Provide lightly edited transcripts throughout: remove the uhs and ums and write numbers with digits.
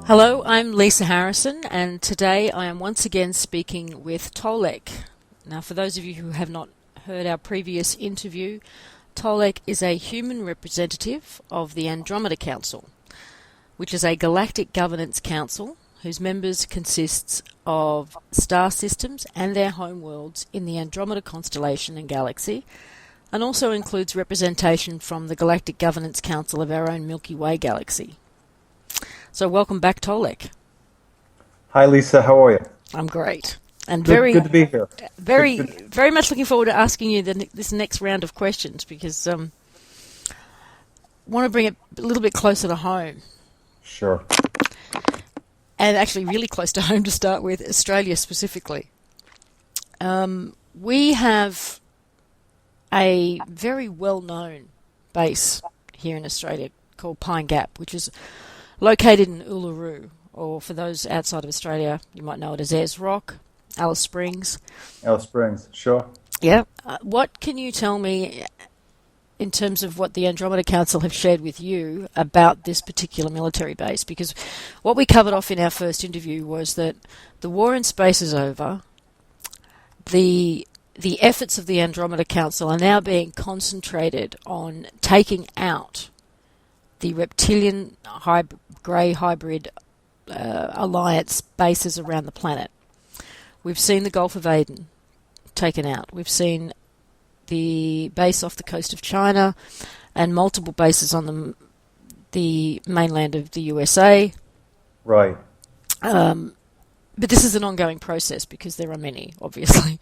Hello, I'm Lisa Harrison, and today I am once again speaking with Tolec. Now, for those of you who have not heard our previous interview, Tolec is a human representative of the Andromeda Council, which is a galactic governance council whose members consists of star systems and their homeworlds in the Andromeda constellation and galaxy, and also includes representation from the Galactic Governance Council of our own Milky Way galaxy. So welcome back, Tolec. Hi, Lisa. How are you? I'm great, and Good to be here. very much looking forward to asking you this next round of questions because I want to bring it a little bit closer to home. Sure. And actually, really close to home to start with, Australia specifically. We have a very well-known base here in Australia called Pine Gap, which is located in Uluru, or for those outside of Australia, you might know it as Ayers Rock, Alice Springs. Alice Springs, sure. Yeah. What can you tell me in terms of what the Andromeda Council have shared with you about this particular military base? Because what we covered off in our first interview was that the war in space is over. The efforts of the Andromeda Council are now being concentrated on taking out the reptilian grey hybrid alliance bases around the planet. We've seen the Gulf of Aden taken out. We've seen the base off the coast of China and multiple bases on the mainland of the USA. Right. But this is an ongoing process because there are many, obviously.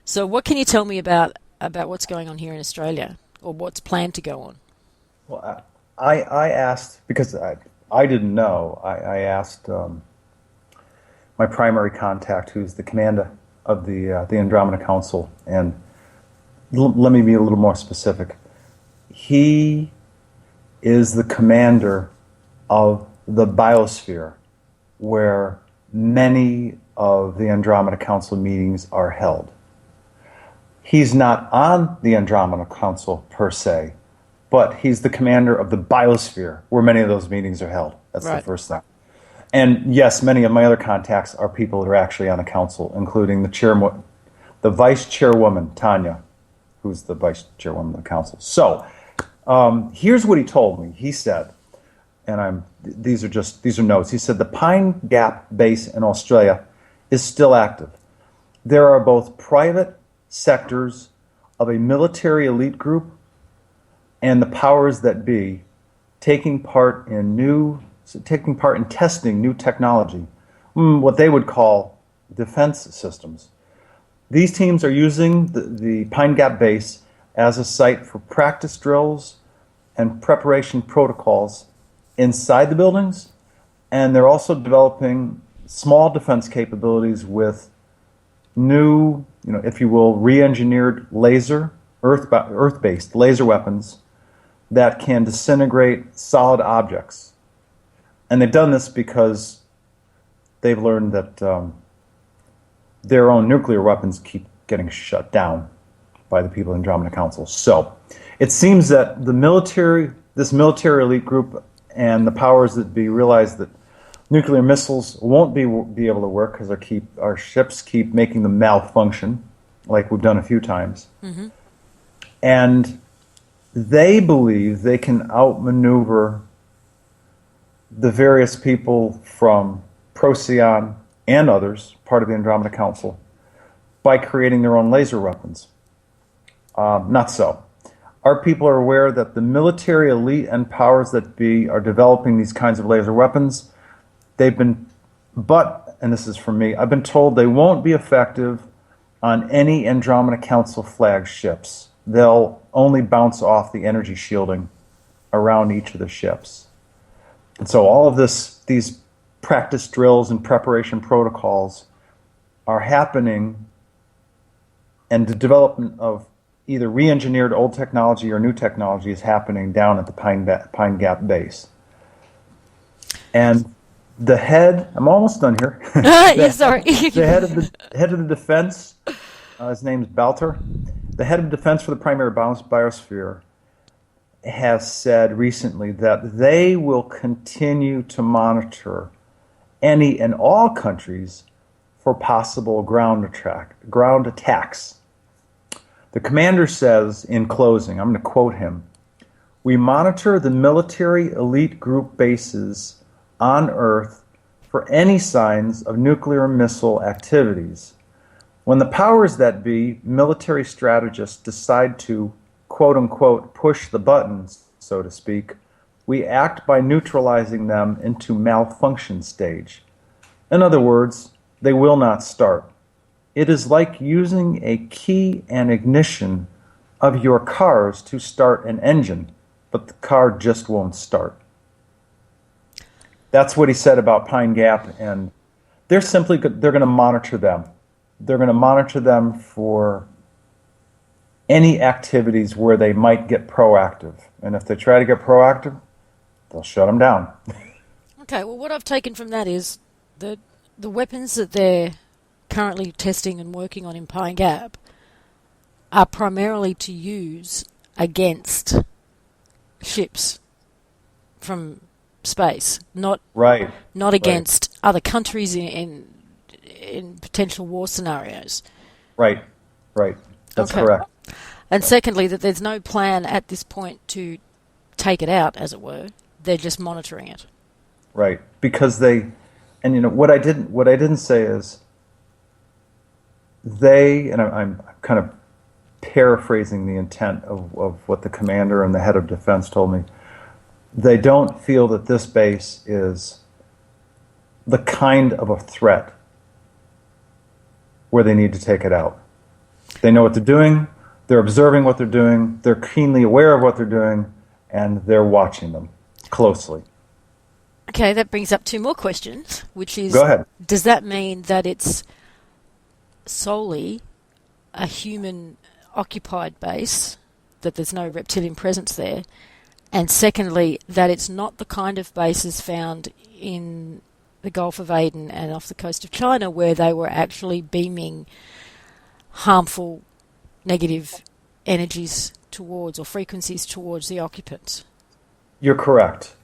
So what can you tell me about what's going on here in Australia, or what's planned to go on? Well, I asked, because I didn't know, I asked my primary contact, who's the commander of the Andromeda Council, and let me be a little more specific. He is the commander of the biosphere, where many of the Andromeda Council meetings are held. He's not on the Andromeda Council per se, but he's the commander of the biosphere where many of those meetings are held. That's right. The first thing. And yes, many of my other contacts are people that are actually on the council, including the vice chairwoman, Tanya, who's the vice chairwoman of the council. So here's what he told me. He said, and these are notes. He said the Pine Gap base in Australia is still active. There are both private sectors of a military elite group and the powers that be taking part in testing new technology, what they would call defense systems. These teams are using the Pine Gap base as a site for practice drills and preparation protocols inside the buildings, and they're also developing small defense capabilities with new, if you will, re-engineered Earth-based laser weapons that can disintegrate solid objects. And they've done this because they've learned that their own nuclear weapons keep getting shut down by the people in the Andromeda Council. So it seems that this military elite group and the powers that be realize that nuclear missiles won't be able to work because our ships keep making them malfunction, like we've done a few times. Mm-hmm. And they believe they can outmaneuver the various people from Procyon and others, part of the Andromeda Council, by creating their own laser weapons. Not so. Our people are aware that the military elite and powers that be are developing these kinds of laser weapons. And this is from me, I've been told they won't be effective on any Andromeda Council flag ships. They'll only bounce off the energy shielding around each of the ships. And so all of these practice drills and preparation protocols are happening, and the development of either re-engineered old technology or new technology is happening down at the Pine Gap base. And the head, I'm almost done here. Sorry. The head of the defense, his name is Balter. The head of defense for the primary biosphere has said recently that they will continue to monitor any and all countries for possible ground attacks. The commander says in closing, I'm going to quote him, "We monitor the military elite group bases on Earth for any signs of nuclear missile activities. When the powers that be, military strategists, decide to, quote unquote, push the buttons, so to speak, we act by neutralizing them into malfunction stage. In other words, they will not start. It is like using a key and ignition of your cars to start an engine, but the car just won't start." That's what he said about Pine Gap, and they're going to monitor them. They're going to monitor them for any activities where they might get proactive. And if they try to get proactive, they'll shut them down. Okay, well, what I've taken from that is that the weapons that they're currently testing and working on in Pine Gap are primarily to use against ships from space, not against other countries in potential war scenarios. Right. That's correct. And secondly, that there's no plan at this point to take it out, as it were. They're just monitoring it. Right, because what I didn't say is and I'm kind of paraphrasing the intent of what the commander and the head of defense told me. They don't feel that this base is the kind of a threat where they need to take it out. They know what they're doing, they're observing what they're doing, they're keenly aware of what they're doing, and they're watching them closely. Okay, that brings up two more questions, which is, go ahead. Does that mean that it's solely a human-occupied base, that there's no reptilian presence there? And secondly, that it's not the kind of bases found in the Gulf of Aden and off the coast of China where they were actually beaming harmful negative energies towards or frequencies towards the occupants. You're correct.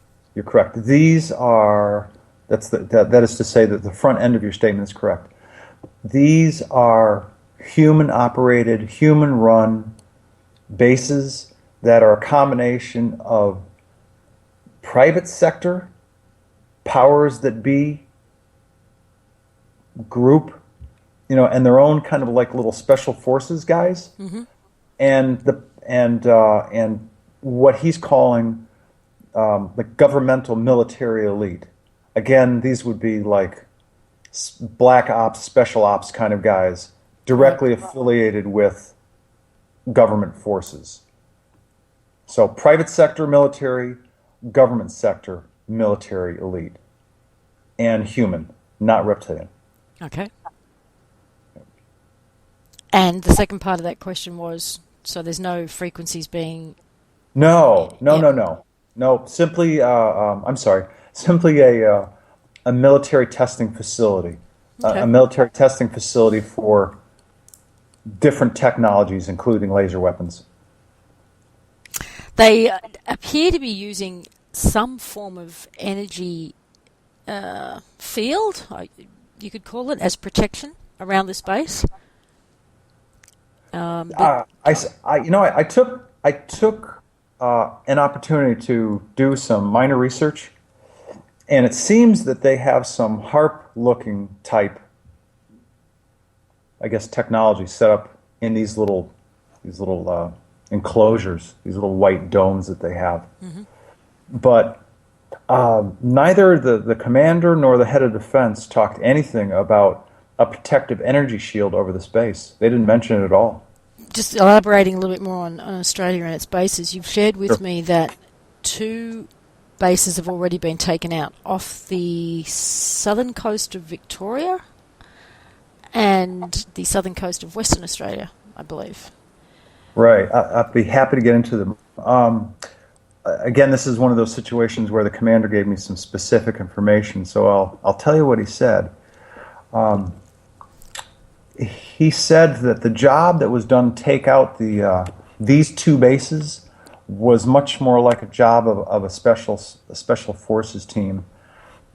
These are, that is to say that the front end of your statement is correct. These are human-operated, human-run bases that are a combination of private sector, powers that be, group, and their own kind of like little special forces guys, and what he's calling the governmental military elite. Again, these would be like black ops, special ops kind of guys, directly affiliated with government forces. So private sector military, government sector military elite, and human, not reptilian. Okay. And the second part of that question was, so there's no frequencies being... No. Simply, simply a military testing facility. Okay. A military testing facility for different technologies, including laser weapons. They appear to be using some form of energy field, you could call it, as protection around this base. I took an opportunity to do some minor research, and it seems that they have some HARP-looking type, I guess, technology set up in these little enclosures, these little white domes that they have. Mm-hmm. But neither the commander nor the head of defense talked anything about a protective energy shield over the space. They didn't mention it at all. Just elaborating a little bit more on Australia and its bases, you've shared with me that 2 bases have already been taken out off the southern coast of Victoria and the southern coast of Western Australia, I believe. Right. I'd be happy to get into them. Again, this is one of those situations where the commander gave me some specific information, so I'll tell you what he said. He said that the job that was done to take out these 2 bases was much more like a job of a special forces team,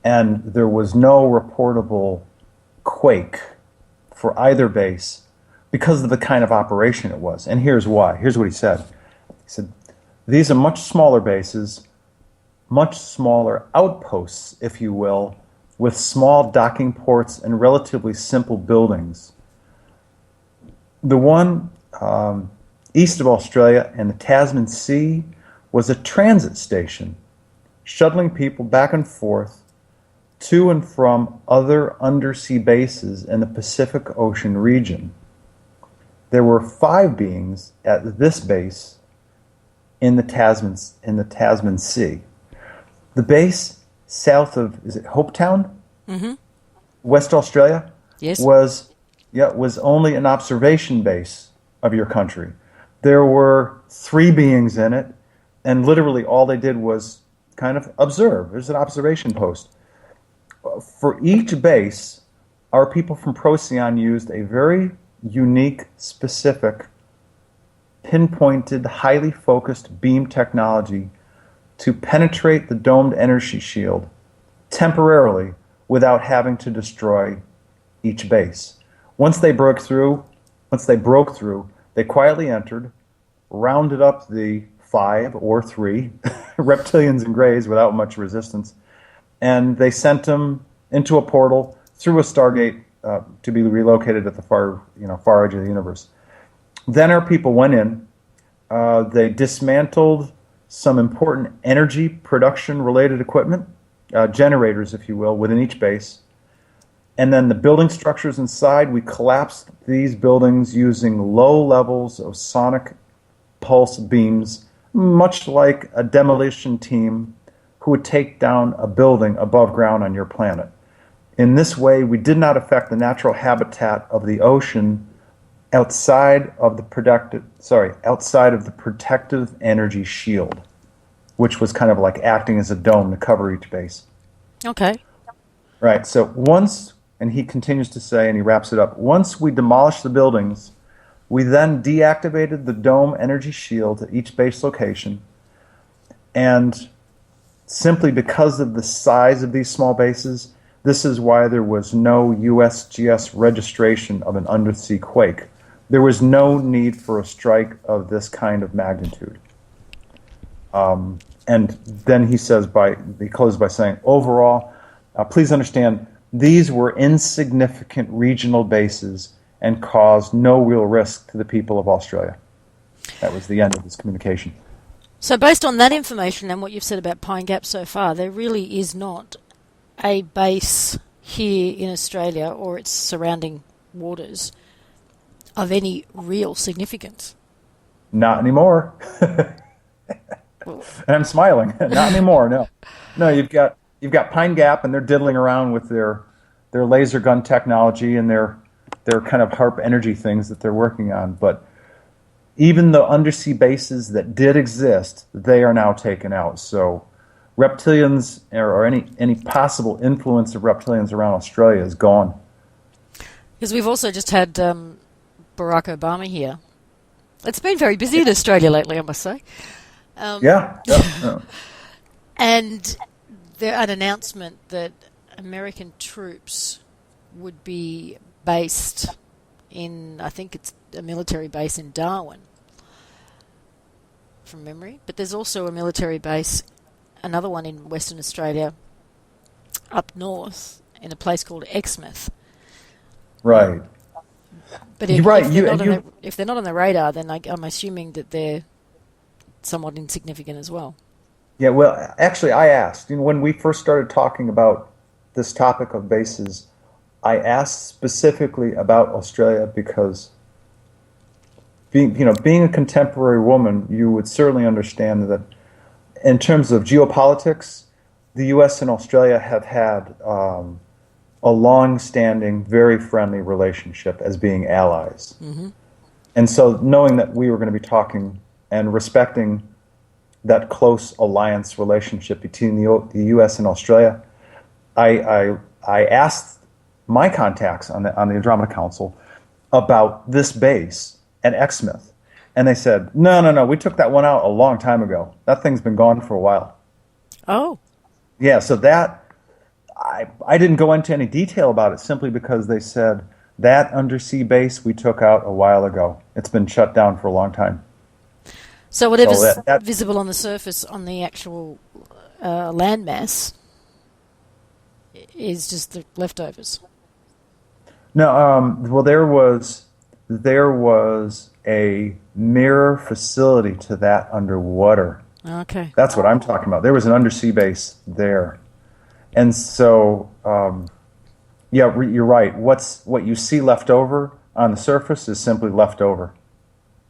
and there was no reportable quake for either base because of the kind of operation it was. And here's why. Here's what he said. He said, these are much smaller bases, much smaller outposts, if you will, with small docking ports and relatively simple buildings. The one east of Australia in the Tasman Sea was a transit station, shuttling people back and forth to and from other undersea bases in the Pacific Ocean region. There were 5 beings at this base in the Tasman Sea. The base south of, is it Hopetown? Mm-hmm. West Australia? Yes. Was only an observation base of your country. There were 3 beings in it, and literally all they did was kind of observe. There's an observation post. For each base, our people from Procyon used a very unique, specific, pinpointed, highly focused beam technology to penetrate the domed energy shield temporarily without having to destroy each base. Once they broke through, they quietly entered, rounded up the 5 or 3 reptilians and greys without much resistance, and they sent them into a portal through a Stargate to be relocated at the far edge of the universe. Then our people went in. They dismantled some important energy production-related equipment, generators, if you will, within each base. And then the building structures inside, we collapsed these buildings using low levels of sonic pulse beams, much like a demolition team who would take down a building above ground on your planet. In this way, we did not affect the natural habitat of the ocean outside of the protective energy shield, which was kind of like acting as a dome to cover each base. Okay. Right. So once, and he continues to say, and he wraps it up, once we demolished the buildings, we then deactivated the dome energy shield at each base location, and simply because of the size of these small bases, this is why there was no USGS registration of an undersea quake. There was no need for a strike of this kind of magnitude. And then he closes by saying, overall, please understand, these were insignificant regional bases and caused no real risk to the people of Australia. That was the end of his communication. So based on that information and what you've said about Pine Gap so far, there really is not a base here in Australia or its surrounding waters of any real significance. Not anymore. And I'm smiling. Not anymore. No. You've got Pine Gap, and they're diddling around with their laser gun technology and their kind of HARP energy things that they're working on. But even the undersea bases that did exist, they are now taken out. So reptilians or any possible influence of reptilians around Australia is gone. Because we've also just had Barack Obama here. It's been very busy in Australia lately, I must say. Yeah. And an announcement that American troops would be based in, I think it's a military base in Darwin, from memory. But there's also a military base, another one in Western Australia, up north, in a place called Exmouth. Right. But if they're not on the radar, then I'm assuming that they're somewhat insignificant as well. Yeah, well, actually, I asked. When we first started talking about this topic of bases, I asked specifically about Australia because, being a contemporary woman, you would certainly understand that in terms of geopolitics, the U.S. and Australia have had a long-standing, very friendly relationship as being allies. Mm-hmm. And so knowing that we were going to be talking and respecting that close alliance relationship between the U.S. and Australia, I asked my contacts on the Andromeda Council about this base at Exmouth. And they said, no, we took that one out a long time ago. That thing's been gone for a while. Oh. Yeah, so that, I didn't go into any detail about it simply because they said that undersea base we took out a while ago. It's been shut down for a long time. So whatever's So that visible on the surface on the actual landmass is just the leftovers. no, well, there was a mirror facility to that underwater. Okay. That's what I'm talking about. There was an undersea base there, and so yeah, you're right. What you see left over on the surface is simply left over.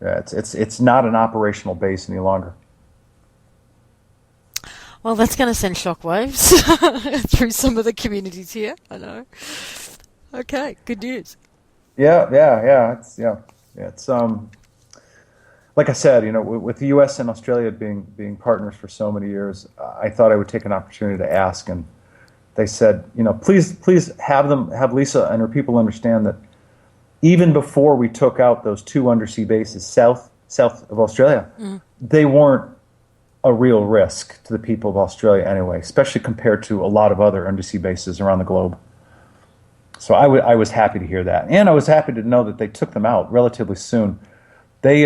Yeah, it's not an operational base any longer. Well, that's going to send shockwaves through some of the communities here. I know. Okay, good news. It's like I said, with the U.S. and Australia being partners for so many years, I thought I would take an opportunity to ask, and they said, please have Lisa and her people understand that even before we took out those two undersea bases south of Australia, they weren't a real risk to the people of Australia anyway, especially compared to a lot of other undersea bases around the globe. So I was happy to hear that, and I was happy to know that they took them out relatively soon. They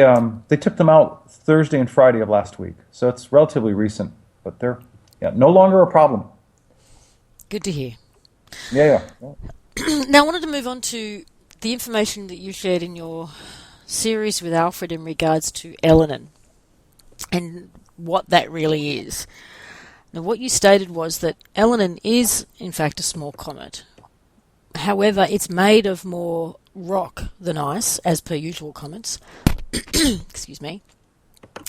took them out Thursday and Friday of last week, so it's relatively recent, but they're no longer a problem. Good to hear. Yeah. Now, I wanted to move on to the information that you shared in your series with Alfred in regards to Elenin and what that really is. Now, what you stated was that Elenin is, in fact, a small comet. However, it's made of more rock than ice, as per usual comets. Excuse me.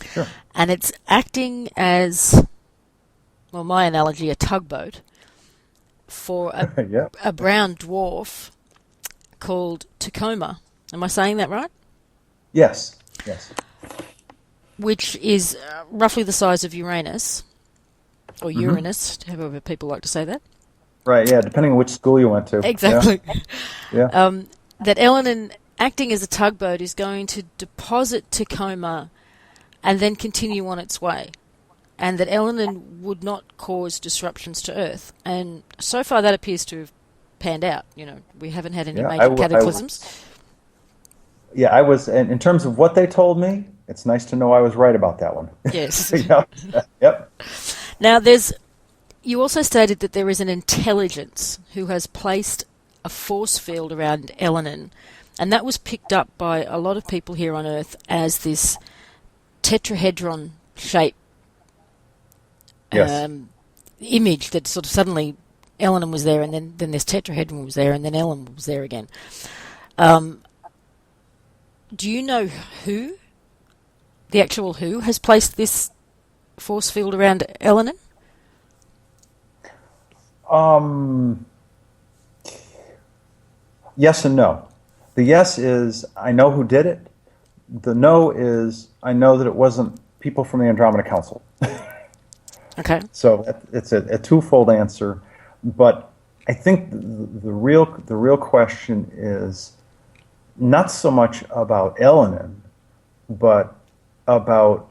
Sure. And it's acting as, well, my analogy, a tugboat for a brown dwarf called Tacoma. Am I saying that right? Yes. Which is roughly the size of Uranus, or Uranus, however people like to say that. Right, yeah, depending on which school you went to. Exactly. Yeah. That Elenin, acting as a tugboat, is going to deposit Tacoma and then continue on its way. And that Elenin would not cause disruptions to Earth. And so far that appears to have panned out. We haven't had any major cataclysms. I was, in terms of what they told me, it's nice to know I was right about that one. Yes. Yep. Now, you also stated that there is an intelligence who has placed a force field around Elenin, and that was picked up by a lot of people here on Earth as this tetrahedron shape image that sort of suddenly Elenin was there, and then this tetrahedron was there, and then Elenin was there again. Do you know who, the actual who, has placed this force field around Elenin? Yes and no. The yes is I know who did it. The no is I know that it wasn't people from the Andromeda Council. Okay. So it's a twofold answer, but I think the real question is not so much about Elenin, but about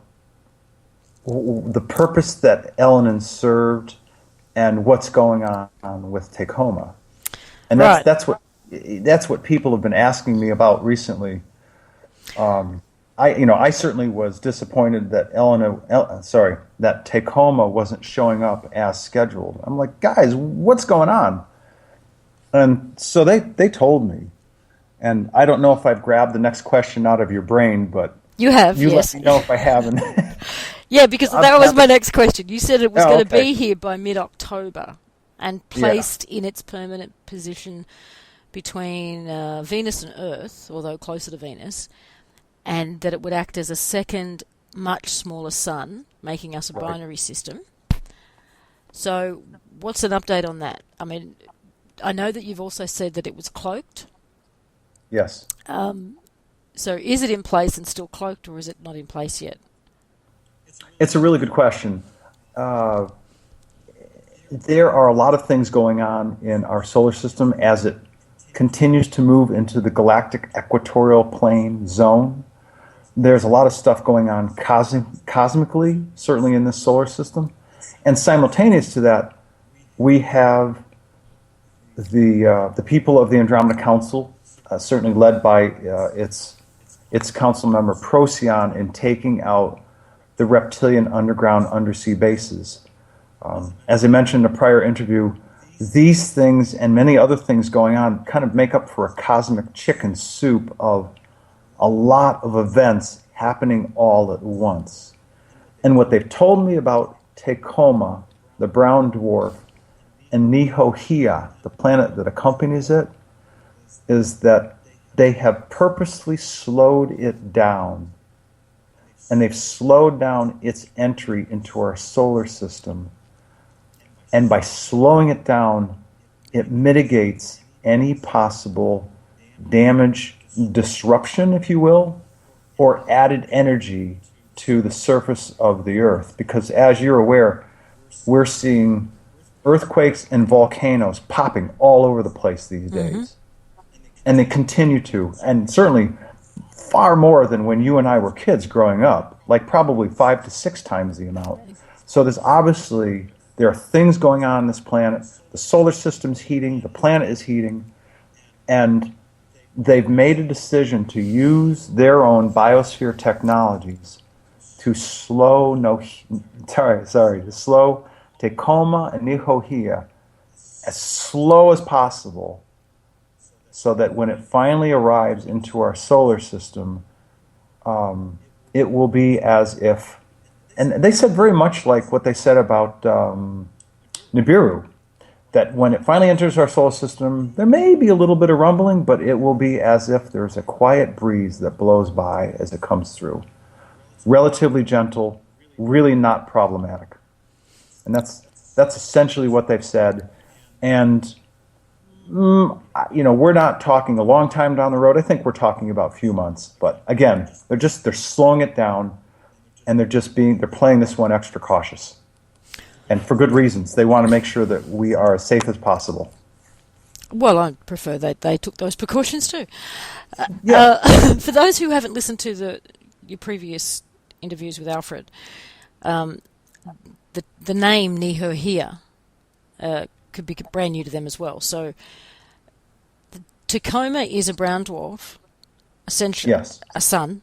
the purpose that Elenin served and what's going on with Tacoma. And that's what people have been asking me about recently. I certainly was disappointed that that Tacoma wasn't showing up as scheduled. I'm like, guys, what's going on? And so they told me, and I don't know if I've grabbed the next question out of your brain, but you have. Yes. Let me know if I haven't. Yeah, because that was my next question. You said it was going to be here by mid-October and placed in its permanent position between Venus and Earth, although closer to Venus, and that it would act as a second, much smaller sun, making us a binary system. So what's an update on that? I mean, I know that you've also said that it was cloaked. Yes. So is it in place and still cloaked, or is it not in place yet? It's a really good question. There are a lot of things going on in our solar system as it continues to move into the galactic equatorial plane zone. There's a lot of stuff going on cosmically, certainly in this solar system. And simultaneous to that, we have the people of the Andromeda Council, certainly led by its council member Procyon, in taking out the reptilian underground undersea bases. As I mentioned in a prior interview, these things and many other things going on kind of make up for a cosmic chicken soup of a lot of events happening all at once. And what they've told me about Tacoma, the brown dwarf, and Nihohea, the planet that accompanies it, is that they have purposely slowed it down. And they've slowed down its entry into our solar system. And by slowing it down, it mitigates any possible damage, disruption, if you will, or added energy to the surface of the Earth. Because as you're aware, we're seeing earthquakes and volcanoes popping all over the place these days. And they continue to, and certainly far more than when you and I were kids growing up, like probably 5 to 6 times the amount. So there are things going on this planet. The solar system's heating, the planet is heating, and they've made a decision to use their own biosphere technologies to slow Tacoma and Nihohea as slow as possible, so that when it finally arrives into our solar system, it will be as if, and they said very much like what they said about Nibiru, that when it finally enters our solar system, there may be a little bit of rumbling, but it will be as if there's a quiet breeze that blows by as it comes through. Relatively gentle, really not problematic. And that's essentially what they've said. And we're not talking a long time down the road. I think we're talking about a few months. But again, they're slowing it down, and they're playing this one extra cautious. And for good reasons. They want to make sure that we are as safe as possible. Well, I prefer that they took those precautions too. For those who haven't listened to your previous interviews with Alfred, the name Nihohea could be brand new to them as well. So Tacoma is a brown dwarf, essentially a sun.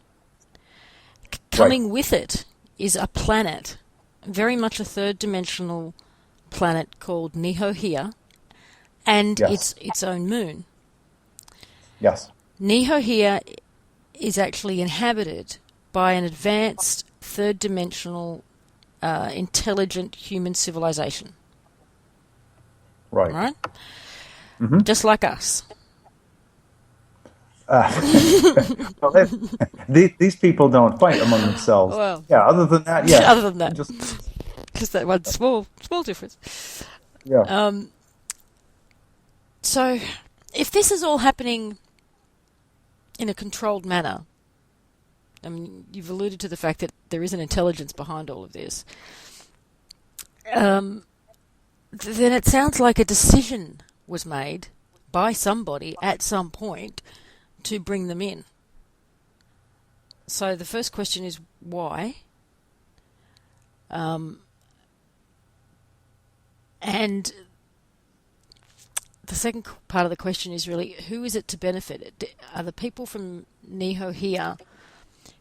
Coming with it is a planet, very much a third-dimensional planet called Nihohea, and its own moon. Yes. Nihohea is actually inhabited by an advanced third-dimensional intelligent human civilization. Right. Right? Mm-hmm. Just like us. Well, these people don't fight among themselves. Well, other than that, yeah. Other than that. Just that one small difference. Yeah. So, if this is all happening in a controlled manner, I mean, you've alluded to the fact that there is an intelligence behind all of this, then it sounds like a decision was made by somebody at some point to bring them in. So the first question is why? And the second part of the question is really, who is it to benefit? Are the people from Nihohea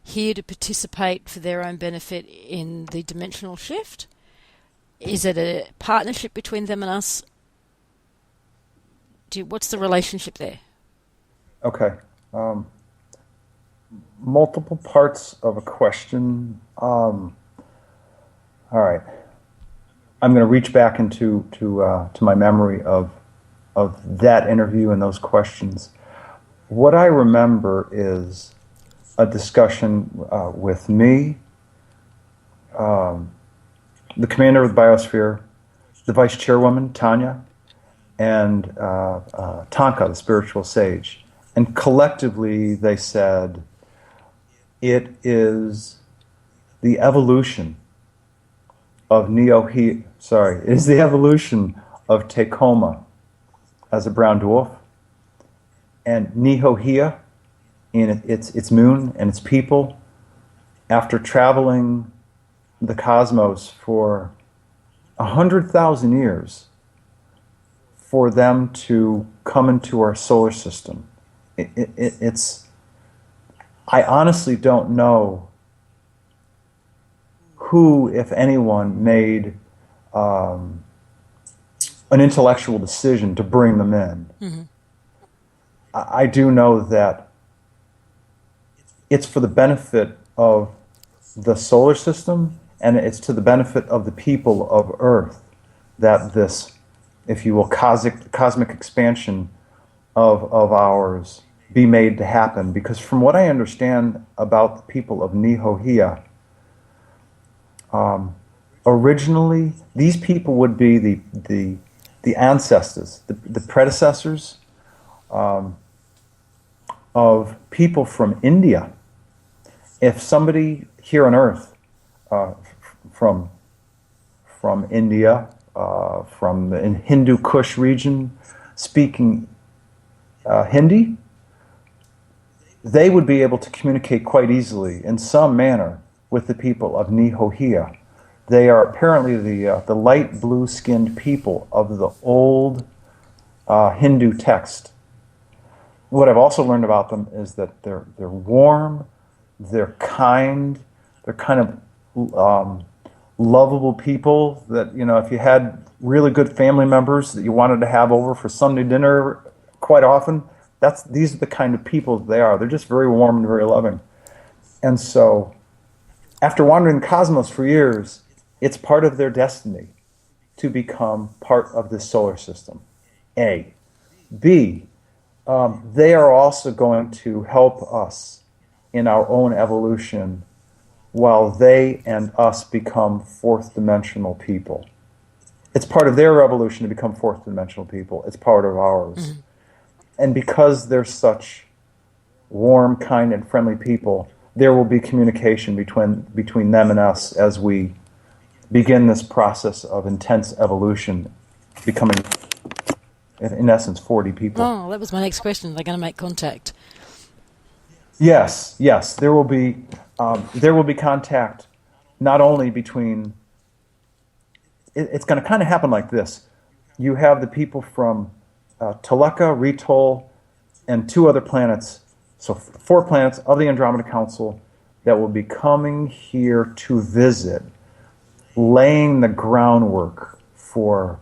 here to participate for their own benefit in the dimensional shift? Is it a partnership between them and us? What's the relationship there? Okay. Multiple parts of a question. All right. I'm going to reach back into to my memory of that interview and those questions. What I remember is a discussion with me, the commander of the biosphere, the vice chairwoman, Tanya, and Tonka, the spiritual sage. And collectively they said, it is the evolution of it is the evolution of Tacoma as a brown dwarf, and Nihohea in its moon and its people, after traveling the cosmos for 100,000 years, for them to come into our solar system. It's I honestly don't know who, if anyone, made an intellectual decision to bring them in. Mm-hmm. I do know that it's for the benefit of the solar system, and it's to the benefit of the people of Earth that this, if you will, cosmic expansion of ours be made to happen. Because from what I understand about the people of Nihohia, originally these people would be the ancestors, the predecessors of people from India. If somebody here on Earth from India, from the Hindu Kush region, speaking Hindi, they would be able to communicate quite easily in some manner with the people of Nihohia. They are apparently the light blue-skinned people of the old Hindu text. What I've also learned about them is that they're warm, they're kind, they're kind of lovable people that, you know, if you had really good family members that you wanted to have over for Sunday dinner quite often, these are the kind of people they are. They're just very warm and very loving. And so, after wandering the cosmos for years, it's part of their destiny to become part of the solar system. A. B. They are also going to help us in our own evolution while they and us become fourth dimensional people. It's part of their evolution to become fourth dimensional people. It's part of ours. Mm-hmm. And because they're such warm, kind, and friendly people, there will be communication between them and us as we begin this process of intense evolution, becoming, in essence, 40 people. Oh, that was my next question. They're going to make contact. Yes. There will be contact, not only between. It's going to kind of happen like this. You have the people from Tolec, Retol, and 2 other planets. So 4 planets of the Andromeda Council that will be coming here to visit, laying the groundwork for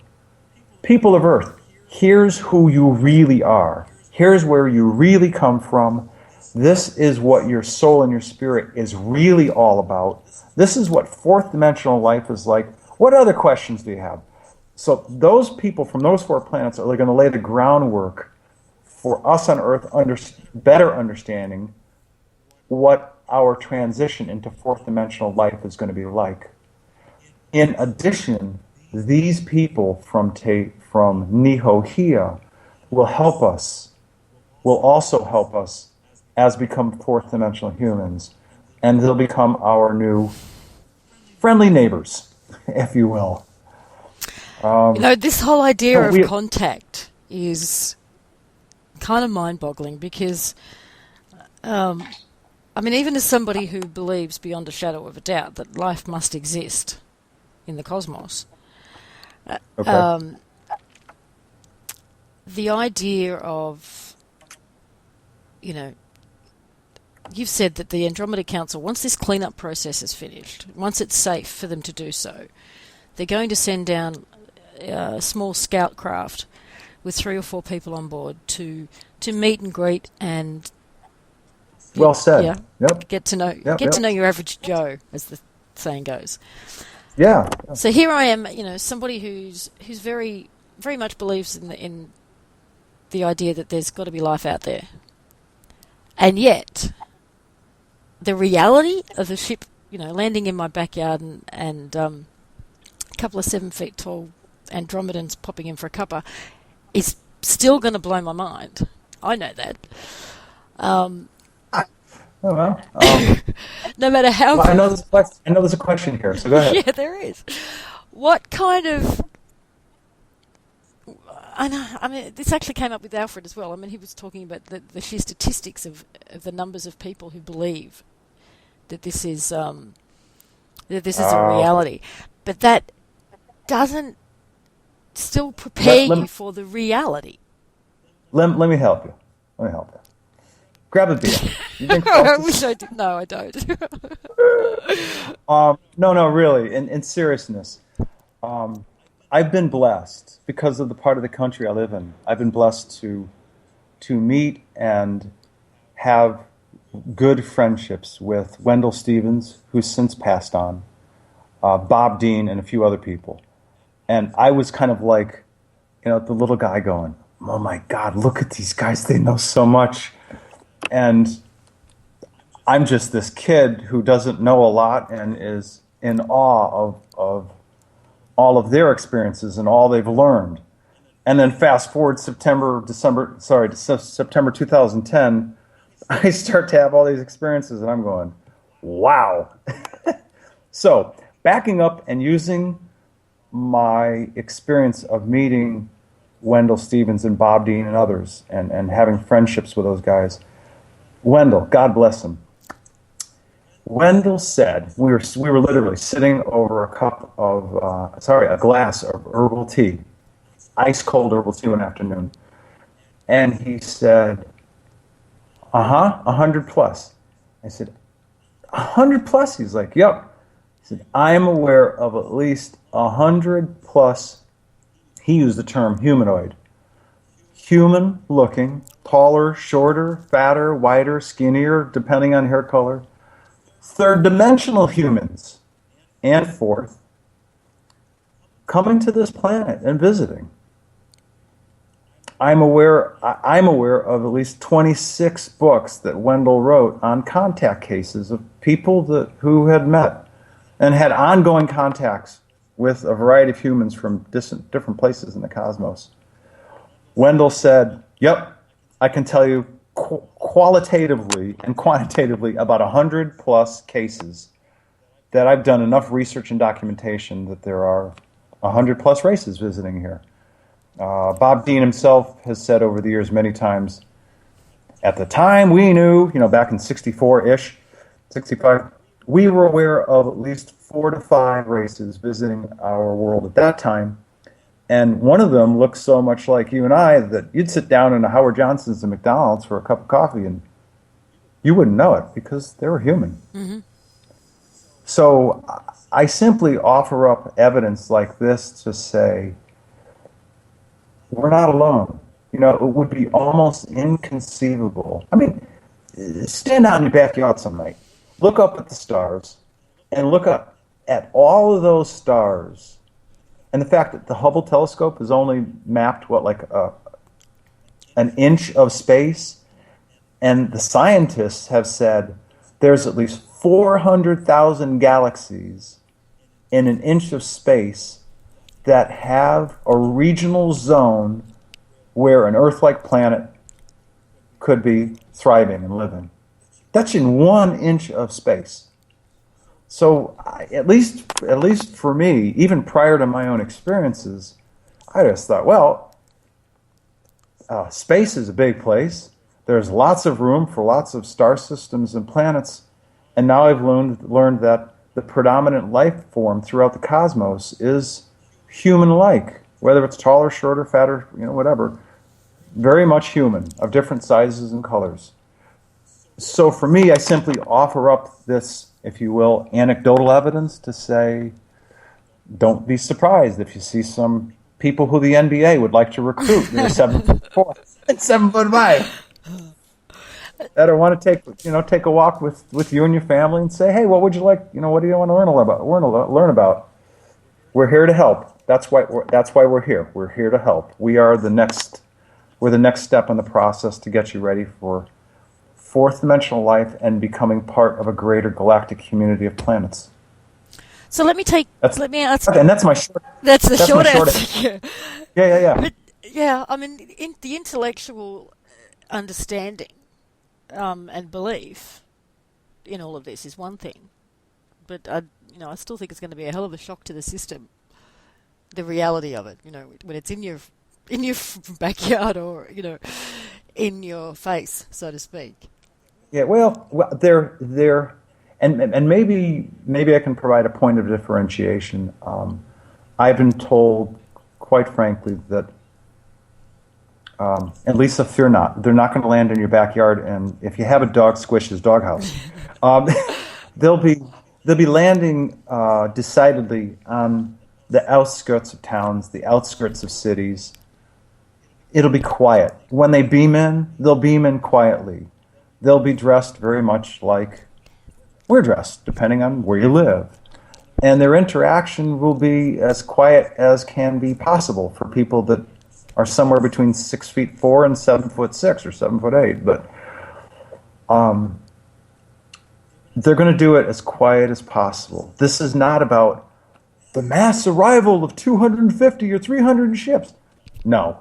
people of Earth. Here's who you really are. Here's where you really come from. This is what your soul and your spirit is really all about. This is what fourth dimensional life is like. What other questions do you have? So those people from those 4 planets are going to lay the groundwork for us on Earth better understanding what our transition into fourth dimensional life is going to be like. In addition, these people from Nihohia will also help us as become fourth dimensional humans, and they'll become our new friendly neighbors, if you will. This whole idea of contact is kind of mind-boggling because, even as somebody who believes beyond a shadow of a doubt that life must exist in the cosmos, the idea of, you've said that the Andromeda Council, once this cleanup process is finished, once it's safe for them to do so, they're going to send down a small scout craft with 3 or 4 people on board to meet and greet and well said. Yeah, yep. Get to know your average Joe, as the saying goes. Yeah. So here I am, somebody who's very very much believes in the idea that there's got to be life out there, and yet the reality of the ship, landing in my backyard and a couple of 7 feet tall Andromedans popping in for a cuppa is still going to blow my mind. I know that. No matter how. Well, I know there's a question here, so go ahead. Yeah, there is. What kind of? I know. This actually came up with Alfred as well. He was talking about the sheer statistics of the numbers of people who believe that this is a reality, but that doesn't still prepare let, you for the reality. let me help you. Let me help you. Grab a beer. You drink I Celsius? wish I did. No, I don't. No, really. In seriousness, I've been blessed because of the part of the country I live in. I've been blessed to meet and have good friendships with Wendell Stevens, who's since passed on, Bob Dean, and a few other people. And I was kind of like, the little guy going, "Oh my God, look at these guys! They know so much." And I'm just this kid who doesn't know a lot and is in awe of all of their experiences and all they've learned. And then fast forward September 2010, I start to have all these experiences and I'm going, wow. So backing up and using my experience of meeting Wendell Stevens and Bob Dean and others and having friendships with those guys. Wendell, God bless him. Wendell said, we were literally sitting over a glass of herbal tea, ice cold herbal tea one afternoon. And he said, 100 plus. I said, 100 plus? He's like, yep. He said, I am aware of at least 100 plus, he used the term humanoid, human looking, taller, shorter, fatter, wider, skinnier, depending on hair color, third dimensional humans, and fourth, coming to this planet and visiting. I'm aware of at least 26 books that Wendell wrote on contact cases of people who had met and had ongoing contacts with a variety of humans from different places in the cosmos. Wendell said, yep, I can tell you qualitatively and quantitatively about 100 plus cases that I've done enough research and documentation that there are 100 plus races visiting here. Bob Dean himself has said over the years many times, at the time we knew, back in 64-ish, 65, we were aware of at least 4 to 5 races visiting our world at that time. And one of them looked so much like you and I that you'd sit down in a Howard Johnson's and McDonald's for a cup of coffee and you wouldn't know it because they were human. Mm-hmm. So I simply offer up evidence like this to say, we're not alone. It would be almost inconceivable. I mean, stand out in your backyard some night, look up at the stars, and look up at all of those stars. And the fact that the Hubble telescope has only mapped, an inch of space, and the scientists have said there's at least 400,000 galaxies in an inch of space that have a regional zone where an Earth-like planet could be thriving and living. That's in 1 inch of space. So at least for me, even prior to my own experiences, I just thought, well, space is a big place. There's lots of room for lots of star systems and planets. And now I've learned that the predominant life form throughout the cosmos is human-like, whether it's taller, shorter, fatter, whatever. Very much human, of different sizes and colors. So for me, I simply offer up this, if you will, anecdotal evidence to say, don't be surprised if you see some people who the NBA would like to recruit that are 7'4" and 7'5" that want to take a walk with you and your family and say, hey, what would you like? What do you want to learn about? We're here to help. That's why we're here. We're here to help. We're the next step in the process to get you ready for fourth dimensional life and becoming part of a greater galactic community of planets. So let me ask. And that's my short. That's the short answer. Yeah. But yeah, I mean, the intellectual understanding and belief in all of this is one thing, but I still think it's going to be a hell of a shock to the system. The reality of it, when it's in your backyard or in your face, so to speak. Yeah, well, they're and maybe I can provide a point of differentiation. I've been told quite frankly, that, and Lisa, fear not. They're not going to land in your backyard, and if you have a dog, squish his doghouse. Um, they'll be they'll be landing decidedly on the outskirts of towns, the outskirts of cities. It'll be quiet. When they beam in, they'll beam in quietly. They'll be dressed very much like we're dressed, depending on where you live. And their interaction will be as quiet as can be possible for people that are somewhere between 6'4" and 7'6" or 7'8". But they're going to do it as quiet as possible. This is not about the mass arrival of 250 or 300 ships. No,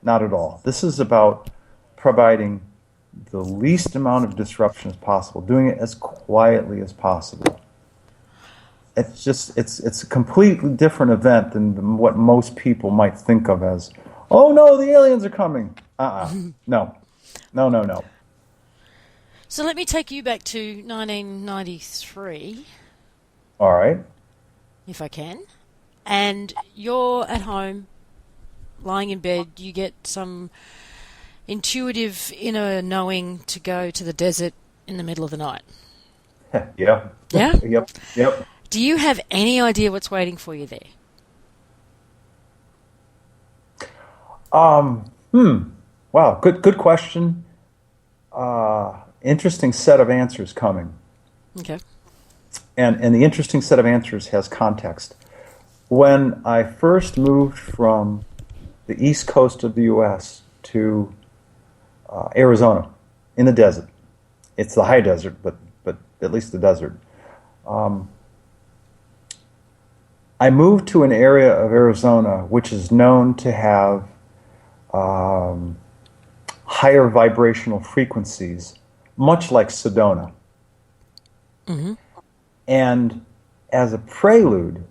not at all. This is about providing the least amount of disruption as possible, doing it as quietly as possible. It's a completely different event than what most people might think of as, oh no, the aliens are coming. No. No. So let me take you back to 1993, All right. if I can. And you're at home, lying in bed. You get some intuitive inner knowing to go to the desert in the middle of the night. Yeah. Yeah? Yep. Do you have any idea what's waiting for you there? Wow, good question. Interesting set of answers coming. Okay. And the interesting set of answers has context. When I first moved from the east coast of the U.S. to Arizona, in the desert, it's the high desert, but at least the desert. I moved to an area of Arizona which is known to have higher vibrational frequencies, much like Sedona. Mm-hmm. And as a prelude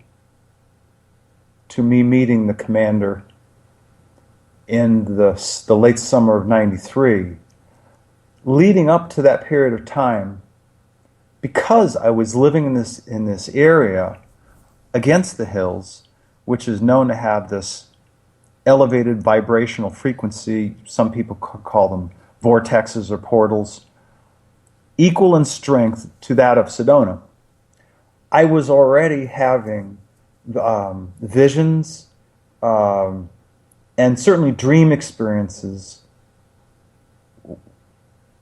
to me meeting the commander in the late summer of '93, leading up to that period of time, because I was living in this area against the hills, which is known to have this elevated vibrational frequency, some people call them vortexes or portals, equal in strength to that of Sedona. I was already having visions and certainly dream experiences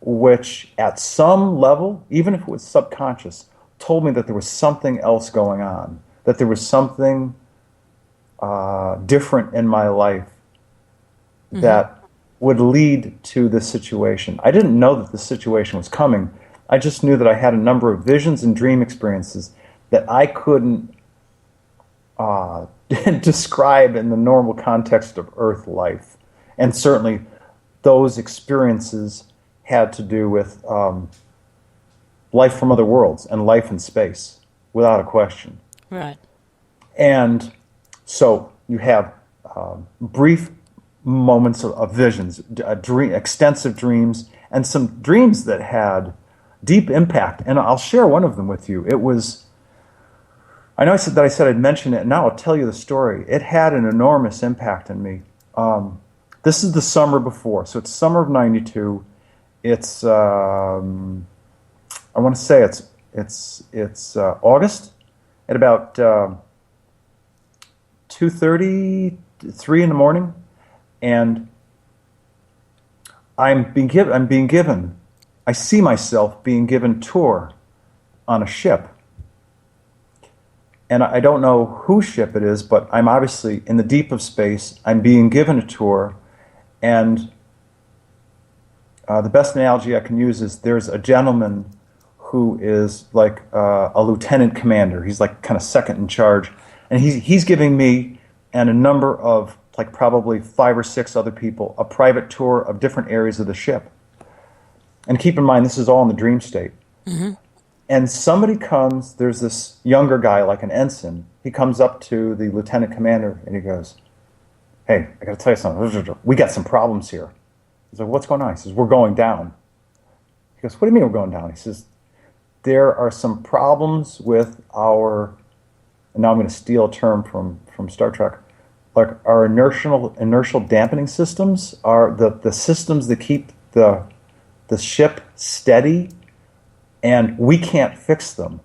which at some level, even if it was subconscious, told me that there was something else going on, that there was something different in my life that would lead to this situation. I didn't know that this situation was coming. I just knew that I had a number of visions and dream experiences that I couldn't describe in the normal context of Earth life. And certainly those experiences had to do with life from other worlds and life in space, without a question. Right. And so you have brief moments of visions, extensive dreams, and some dreams that had deep impact. And I'll share one of them with you. It was, I know I said I'd mention it, and now I'll tell you the story. It had an enormous impact on me. This is the summer before, so it's summer of '92. It's I want to say it's August at about 2:33 in the morning, and I'm being given. I see myself being given a tour on a ship, and I don't know whose ship it is, but I'm obviously in the deep of space. I'm being given a tour, and the best analogy I can use is there's a gentleman who is like a lieutenant commander. He's like kind of second in charge. And he's giving me and a number of, like probably 5 or 6 other people, a private tour of different areas of the ship. And keep in mind, this is all in the dream state. Mm-hmm. And somebody comes, there's this younger guy, like an ensign. He comes up to the lieutenant commander and he goes, "Hey, I got to tell you something. We got some problems here." He's like, "What's going on?" He says, "We're going down." He goes, "What do you mean we're going down?" He says, "There are some problems with our," and now I'm going to steal a term from Star Trek, like our inertial dampening systems are the systems that keep the ship steady, and we can't fix them.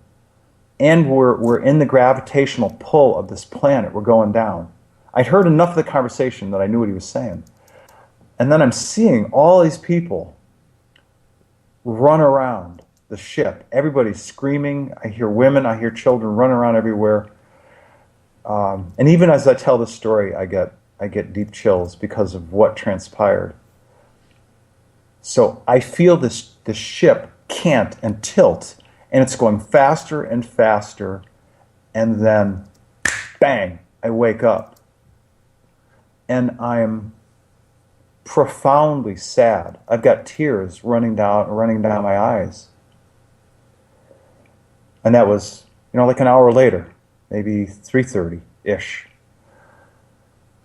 And we're in the gravitational pull of this planet. We're going down. I'd heard enough of the conversation that I knew what he was saying. And then I'm seeing all these people run around the ship. Everybody's screaming. I hear women, I hear children running around everywhere. And even as I tell this story, I get deep chills because of what transpired. So I feel the ship cant and tilt, and it's going faster and faster, and then bang, I wake up. And I'm profoundly sad. I've got tears running down my eyes. And that was, like an hour later, maybe 3:30-ish.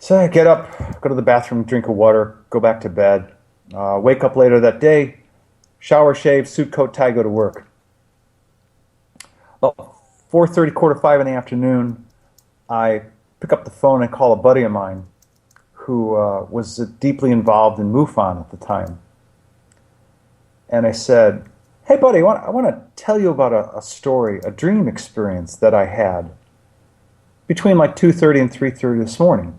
So I get up, go to the bathroom, drink of water, go back to bed, wake up later that day, shower, shave, suit, coat, tie, go to work. About 4:30, 4:45 in the afternoon, I pick up the phone and call a buddy of mine who was deeply involved in MUFON at the time. And I said, hey, buddy, I want to tell you about a story, a dream experience that I had between like 2:30 and 3:30 this morning.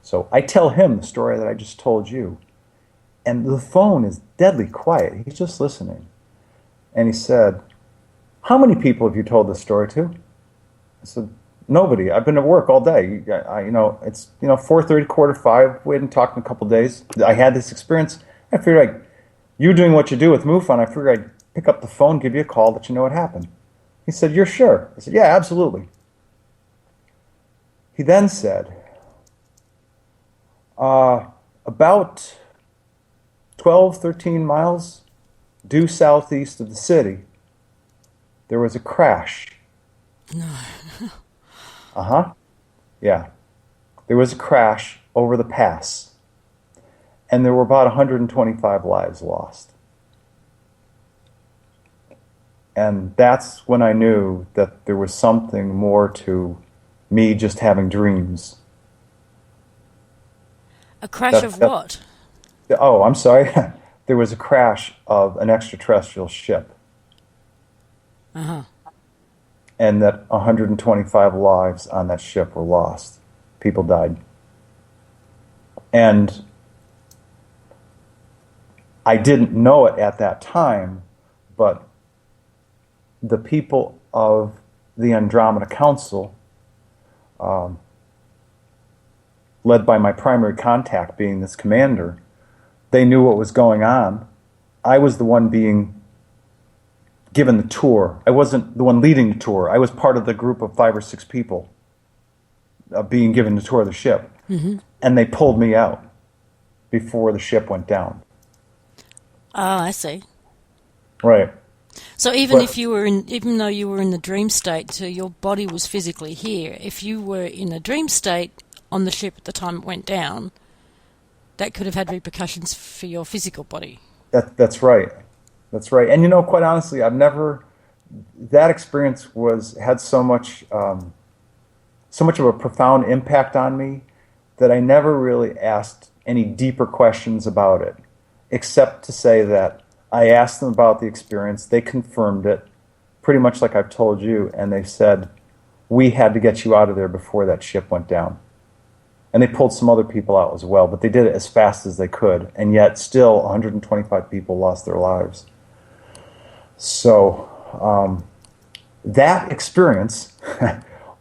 So I tell him the story that I just told you. And the phone is deadly quiet. He's just listening. And he said, how many people have you told this story to? I said, nobody. I've been at work all day. It's 4:30, 4:45. We hadn't talked in a couple of days. I had this experience. I figured, you doing what you do with MUFON, I figured I'd pick up the phone, give you a call, let you know what happened. He said, you're sure? I said, yeah, absolutely. He then said, about 12, 13 miles due southeast of the city, there was a crash. No. Uh-huh. Yeah. There was a crash over the pass, and there were about 125 lives lost. And that's when I knew that there was something more to me just having dreams. A crash of what? Oh, I'm sorry. There was a crash of an extraterrestrial ship. Uh-huh. And that 125 lives on that ship were lost. People died. And I didn't know it at that time, but the people of the Andromeda Council, led by my primary contact being this commander, they knew what was going on. I was the one being given the tour. I wasn't the one leading the tour. I was part of the group of 5 or 6 people being given the tour of the ship. Mm-hmm. And they pulled me out before the ship went down. Ah, I see. Right. So even though you were in the dream state, so your body was physically here, if you were in a dream state on the ship at the time it went down, that could have had repercussions for your physical body. That's right. That's right. And quite honestly, that experience had so much of a profound impact on me that I never really asked any deeper questions about it, except to say that I asked them about the experience. They confirmed it, pretty much like I've told you, and they said, we had to get you out of there before that ship went down. And they pulled some other people out as well, but they did it as fast as they could, and yet still 125 people lost their lives. So that experience,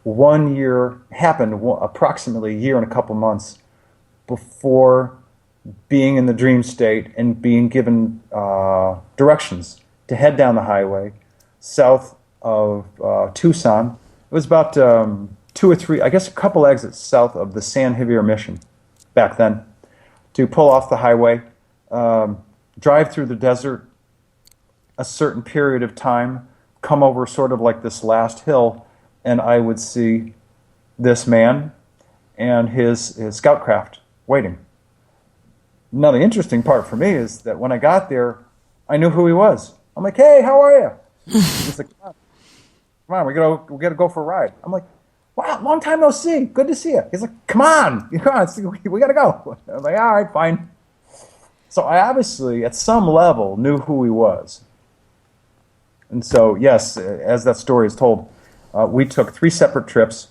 1 year, happened approximately a year and a couple months before being in the dream state and being given directions to head down the highway south of Tucson. It was about 2 or 3, I guess a couple exits south of the San Javier Mission back then, to pull off the highway, drive through the desert a certain period of time, come over sort of like this last hill, and I would see this man and his scout craft waiting. Now, the interesting part for me is that when I got there, I knew who he was. I'm like, hey, how are you? He's like, come on, we gotta go for a ride. I'm like, wow, long time no see. Good to see you. He's like, come on, we got to go. I'm like, all right, fine. So I obviously, at some level, knew who he was. And so, yes, as that story is told, we took 3 separate trips.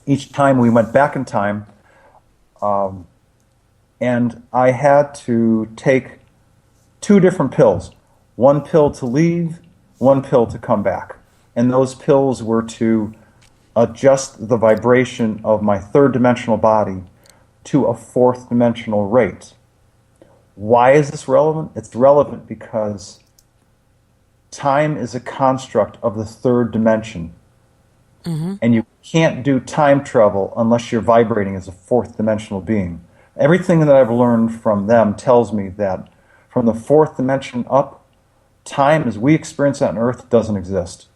Each time we went back in time, and I had to take 2 different pills. One pill to leave, one pill to come back. And those pills were to adjust the vibration of my 3rd dimensional body to a 4th dimensional rate. Why is this relevant? It's relevant because time is a construct of the 3rd dimension. And you can't do time travel unless you're vibrating as a 4th dimensional being. Everything that I've learned from them tells me that from the 4th dimension up, time as we experience it on Earth doesn't exist.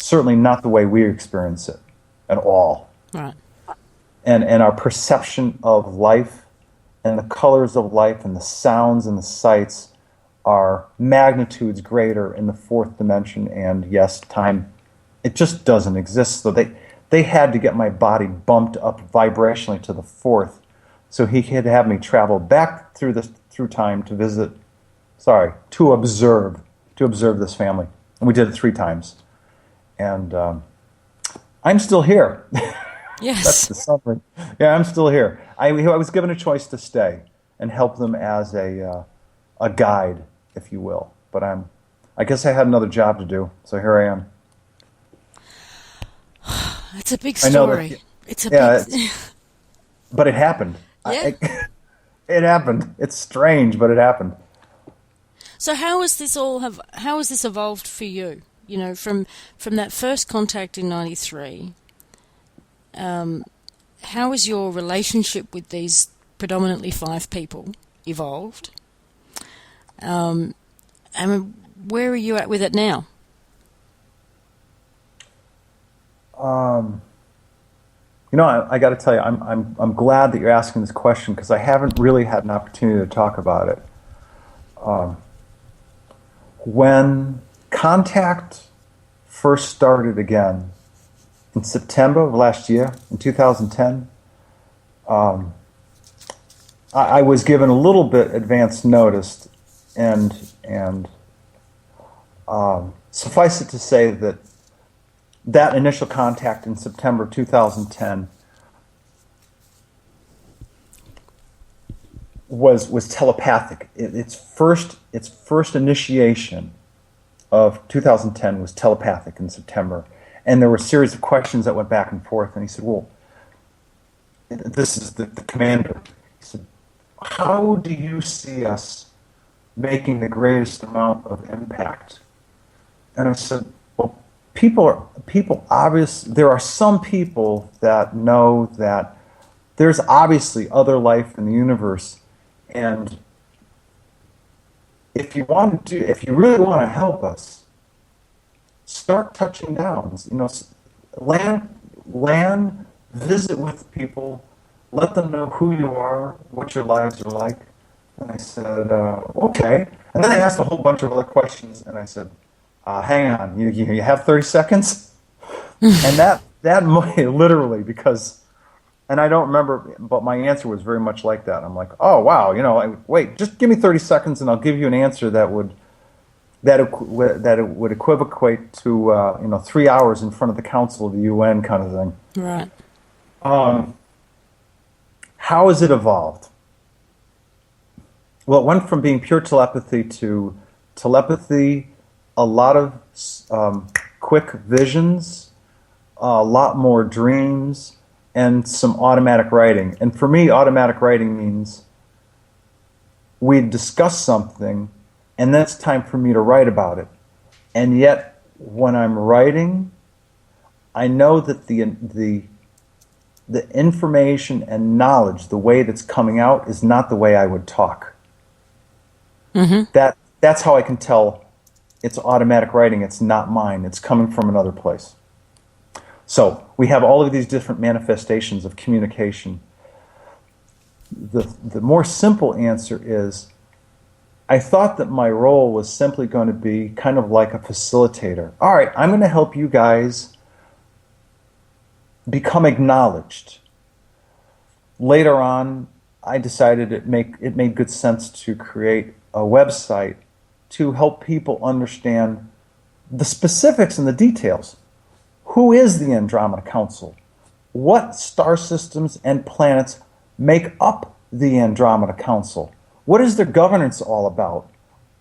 Certainly not the way we experience it at all. Right. And our perception of life and the colors of life and the sounds and the sights are magnitudes greater in the 4th dimension. And yes, time, it just doesn't exist. So they had to get my body bumped up vibrationally to the 4th, so he could have me travel back through time to visit. To observe this family, and we did it 3 times. And I'm still here. Yes. That's the summary. Yeah, I'm still here. I was given a choice to stay and help them as a guide, if you will. But I guess I had another job to do, so here I am. It's a big story. But it happened. Yeah. It happened. It's strange, but it happened. So how has this evolved for you? You know, from that first contact in '93, how has your relationship with these predominantly 5 people evolved? And where are you at with it now? I got to tell you, I'm glad that you're asking this question, because I haven't really had an opportunity to talk about it. When contact first started again in September of last year, in 2010, I was given a little bit advance notice, and suffice it to say that initial contact in September 2010 was telepathic. Its first initiation of 2010 was telepathic in September, and there were a series of questions that went back and forth. And he said, "Well, this is the commander." He said, "How do you see us making the greatest amount of impact?" And I said, "Well, there are some people that know that there's obviously other life in the universe, and if you really want to help us, start touching down. Land, visit with people, let them know who you are, what your lives are like." And I said, "Okay." And then I asked a whole bunch of other questions, and I said, "Hang on, you have 30 seconds?" And that literally, because, and I don't remember, but my answer was very much like that. I'm like, "Oh wow, wait, just give me 30 seconds, and I'll give you an answer that would equivocate to 3 hours in front of the Council of the UN kind of thing." Right. How has it evolved? Well, it went from being pure telepathy to telepathy, a lot of quick visions, a lot more dreams, and some automatic writing. And for me, automatic writing means we discuss something, and then it's time for me to write about it. And yet, when I'm writing, I know that the information and knowledge, the way that's coming out, is not the way I would talk. Mm-hmm. That's how I can tell it's automatic writing. It's not mine. It's coming from another place. So we have all of these different manifestations of communication. The more simple answer is, I thought that my role was simply going to be kind of like a facilitator. All right, I'm going to help you guys become acknowledged. Later on, I decided it made good sense to create a website to help people understand the specifics and the details. Who is the Andromeda Council? What star systems and planets make up the Andromeda Council? What is their governance all about?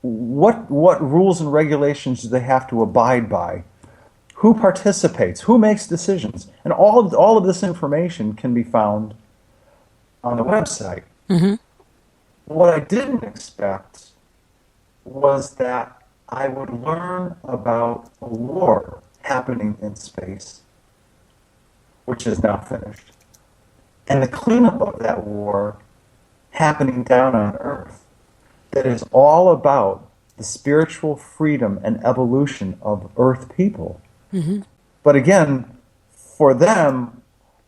What rules and regulations do they have to abide by? Who participates? Who makes decisions? And all of this information can be found on the website. Mm-hmm. What I didn't expect was that I would learn about a war happening in space, which is now finished, and the cleanup of that war happening down on Earth, that is all about the spiritual freedom and evolution of Earth people. Mm-hmm. But again, for them,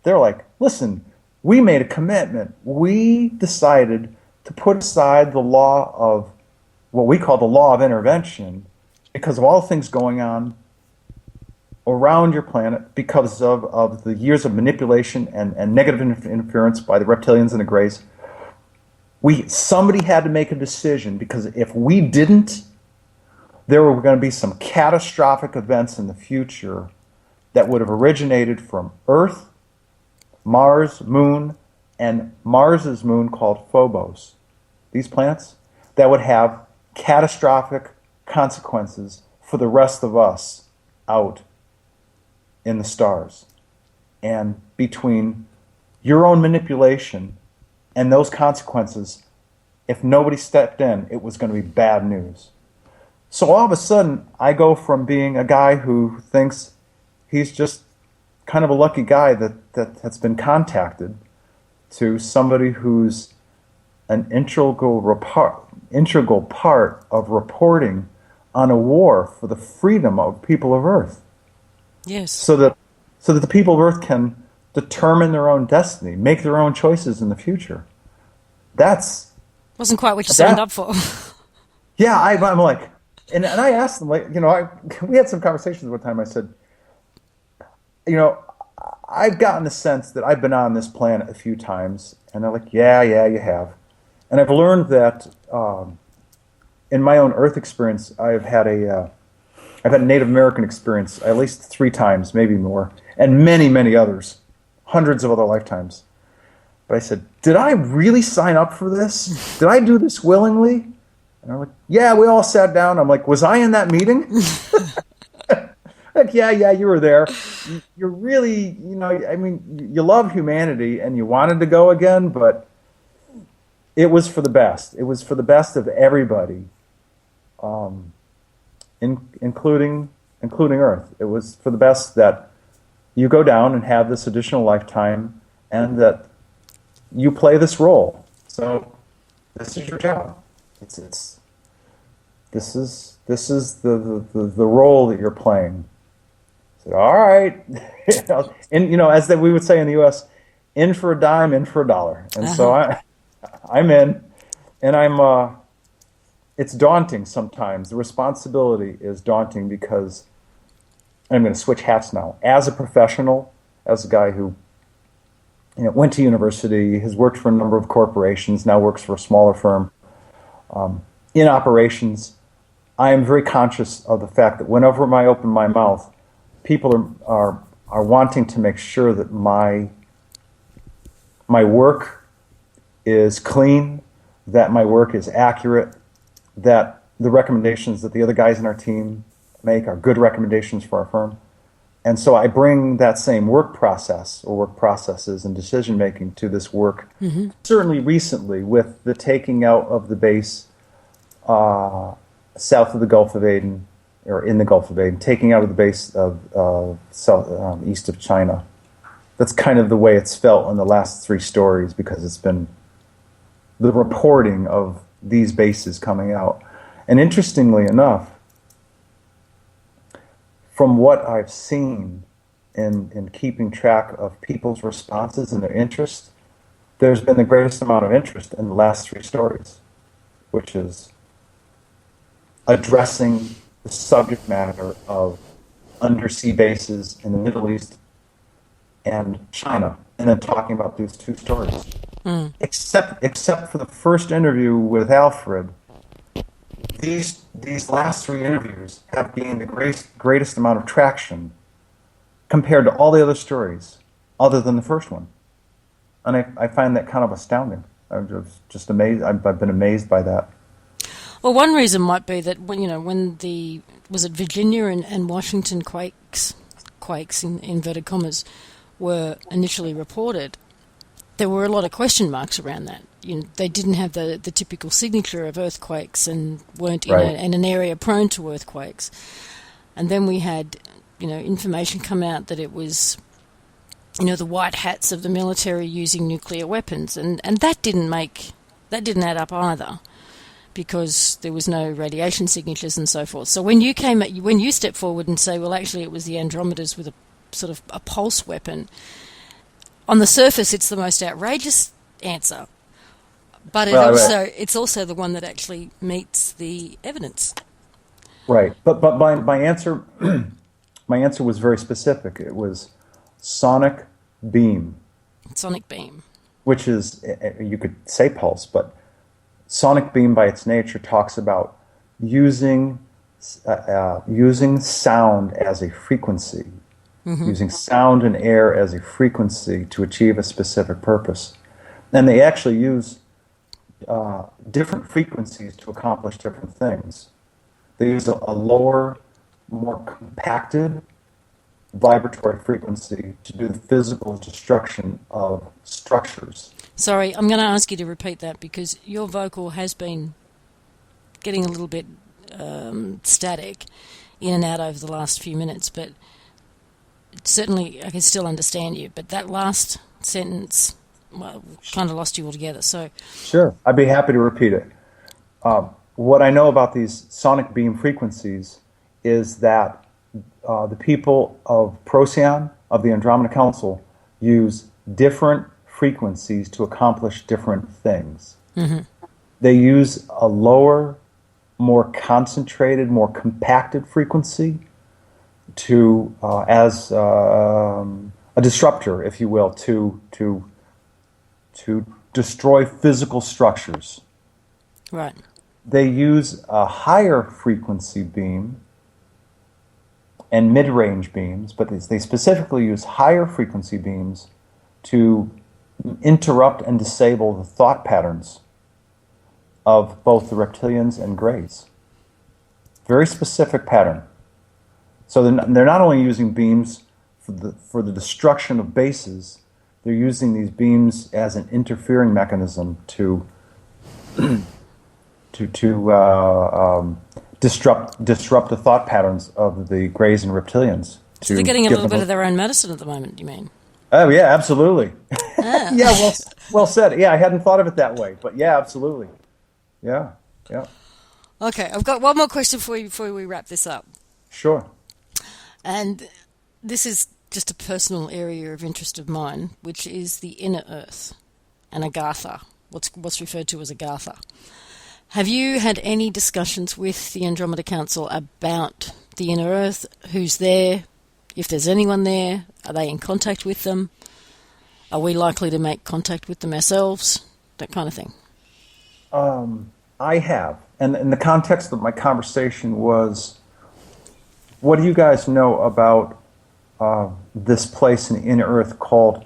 they're like, listen, we made a commitment. We decided to put aside the law of what we call the law of intervention because of all the things going on around your planet because of the years of manipulation and negative interference by the reptilians and the Greys. Somebody had to make a decision because if we didn't, there were going to be some catastrophic events in the future that would have originated from Earth, Mars, Moon, and Mars's moon called Phobos. These planets that would have catastrophic consequences for the rest of us out in the stars. And between your own manipulation and those consequences, if nobody stepped in, it was going to be bad news. So all of a sudden, I go from being a guy who thinks he's just kind of a lucky guy that has been contacted to somebody who's an integral part of reporting on a war for the freedom of people of Earth. Yes. So that the people of Earth can determine their own destiny, make their own choices in the future. That's wasn't quite what you signed up for. Yeah, I'm like, and I asked them, like, we had some conversations one time. I said, I've gotten the sense that I've been on this planet a few times, and they're like, yeah, you have. And I've learned that in my own Earth experience, I've had a Native American experience at least 3 times, maybe more, and many, many others, hundreds of other lifetimes. But I said, did I really sign up for this? Did I do this willingly? And they're like, yeah, we all sat down. I'm like, was I in that meeting? Like, yeah, you were there. You're really, you love humanity and you wanted to go again, but it was for the best. It was for the best of everybody, including Earth. It was for the best that you go down and have this additional lifetime, and that you play this role. So this is your job. This is the role that you're playing. I said, all right, and as we would say in the U.S., in for a dime, in for a dollar. And so I'm in, and it's daunting sometimes. The responsibility is daunting because I'm going to switch hats now. As a professional, as a guy who went to university, has worked for a number of corporations, now works for a smaller firm, in operations, I am very conscious of the fact that whenever I open my mouth, people are wanting to make sure that my work is clean, that my work is accurate, that the recommendations that the other guys in our team make are good recommendations for our firm. And so I bring that same work process or work processes and decision making to this work. Mm-hmm. Certainly recently with the taking out of the base south of the Gulf of Aden, or in the Gulf of Aden, taking out of the base of east of China. That's kind of the way it's felt in the last 3 stories, because it's been the reporting of these bases coming out. And interestingly enough, from what I've seen in keeping track of people's responses and their interest, there's been the greatest amount of interest in the last 3 stories, which is addressing the subject matter of undersea bases in the Middle East and China, and then talking about these two stories. Mm. Except for the first interview with Alfred, these last three interviews have gained the greatest amount of traction compared to all the other stories, other than the first one. And I find that kind of astounding. I'm just amazed. I've been amazed by that. Well, one reason might be that when the was it Virginia and Washington quakes in inverted commas were initially reported, there were a lot of question marks around that. They didn't have the typical signature of earthquakes and weren't in an area prone to earthquakes. And then we had information come out that it was the white hats of the military using nuclear weapons, and that didn't add up either, because there was no radiation signatures and so forth. So when you stepped forward and say, well, actually it was the Andromedas with a sort of a pulse weapon, on the surface it's the most outrageous answer, but it's also the one that actually meets the evidence. Right, but my answer my answer was very specific. It was sonic beam. Sonic beam, which is, you could say pulse, but sonic beam by its nature talks about using sound as a frequency, using sound and air as a frequency to achieve a specific purpose. And they actually use different frequencies to accomplish different things. They use a lower, more compacted vibratory frequency to do the physical destruction of structures. Sorry, I'm going to ask you to repeat that, because your vocal has been getting a little bit static in and out over the last few minutes, but certainly I can still understand you. But that last sentence, well, kind of lost you altogether. So sure, I'd be happy to repeat it. What I know about these sonic beam frequencies is that the people of Procyon, of the Andromeda Council, use different frequencies to accomplish different things. Mm-hmm. They use a lower, more concentrated, more compacted frequency as a disruptor, if you will, to destroy physical structures. Right. They use a higher frequency beam and mid-range beams, but they specifically use higher frequency beams to interrupt and disable the thought patterns of both the reptilians and greys. Very specific pattern. So they're not only using beams for the destruction of bases, they're using these beams as an interfering mechanism to disrupt the thought patterns of the greys and reptilians. So they're getting a little bit of their own medicine at the moment, you mean? Oh, yeah, absolutely. Ah. Yeah, well said. Yeah, I hadn't thought of it that way, but yeah, absolutely. Yeah. Okay, I've got one more question for you before we wrap this up. Sure. And this is just a personal area of interest of mine, which is the inner earth and Agartha, what's referred to as Agartha. Have you had any discussions with the Andromeda Council about the inner earth? Who's there? If there's anyone there, are they in contact with them? Are we likely to make contact with them ourselves? That kind of thing. I have. And the context of my conversation was, what do you guys know about this place in the inner earth called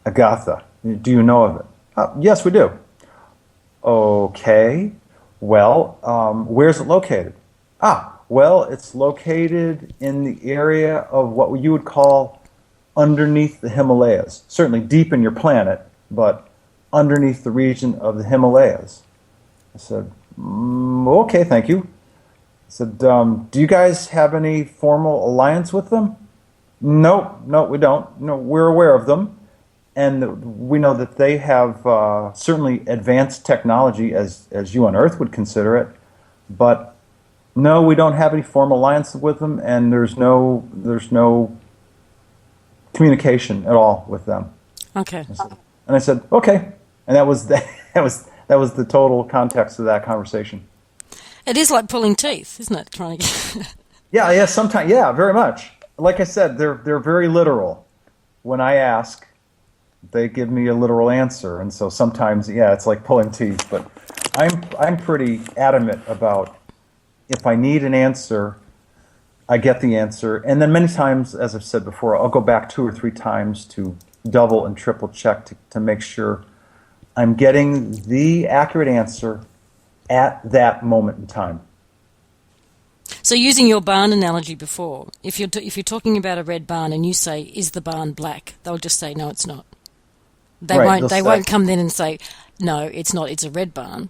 Agartha? Do you know of it? Yes, we do. Okay. Well, where's it located? Well, it's located in the area of what you would call underneath the Himalayas. Certainly deep in your planet, but underneath the region of the Himalayas. I said, okay, thank you. I said, do you guys have any formal alliance with them? No, we don't. No, we're aware of them. And we know that they have certainly advanced technology as you on Earth would consider it, but no, we don't have any formal alliance with them, and there's no communication at all with them. Okay. And I said, okay, and that was the total context of that conversation. It is like pulling teeth, isn't it? Trying to get Yeah, sometimes, yeah, very much. Like I said, they're very literal. when I ask, they give me a literal answer, and so sometimes, yeah, it's like pulling teeth. But I'm pretty adamant about if I need an answer, I get the answer, and then many times, as I've said before, I'll go back 2 or 3 times to double and triple check to make sure I'm getting the accurate answer at that moment in time. So using your barn analogy before, if you're talking about a red barn and you say, "Is the barn black?" they'll just say, "No, it's not." They Right, won't. they'll They say- won't come then and say, "No, it's not. It's a red barn."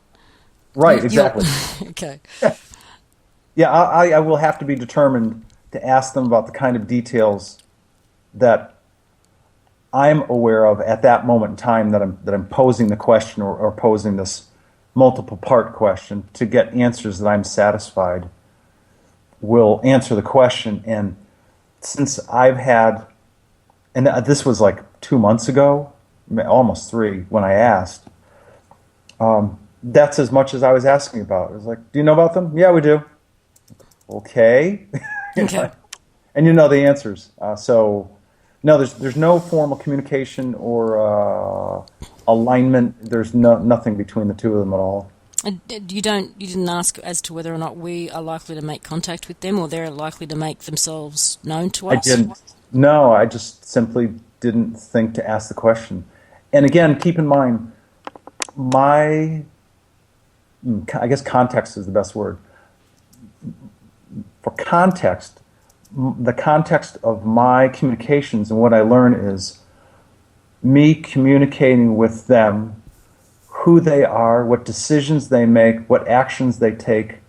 Right, exactly. Okay. Yeah, I will have to be determined to ask them about the kind of details that I'm aware of at that moment in time that I'm posing the question or posing this multiple part question to get answers that I'm satisfied will answer the question. And since I've had, and this was like 2 months ago, almost 3, when I asked, that's as much as I was asking about. It was like, do you know about them? Yeah, we do. Okay. You know, Okay. and you know the answers. So, no, there's no formal communication or alignment. There's nothing between the two of them at all. And you didn't ask as to whether or not we are likely to make contact with them, or they're likely to make themselves known to I us. didn't. No, I just simply didn't think to ask the question. And again, keep in mind, I guess context is the best word. For context, the context of my communications and what I learn is me communicating with them who they are, what decisions they make, what actions they take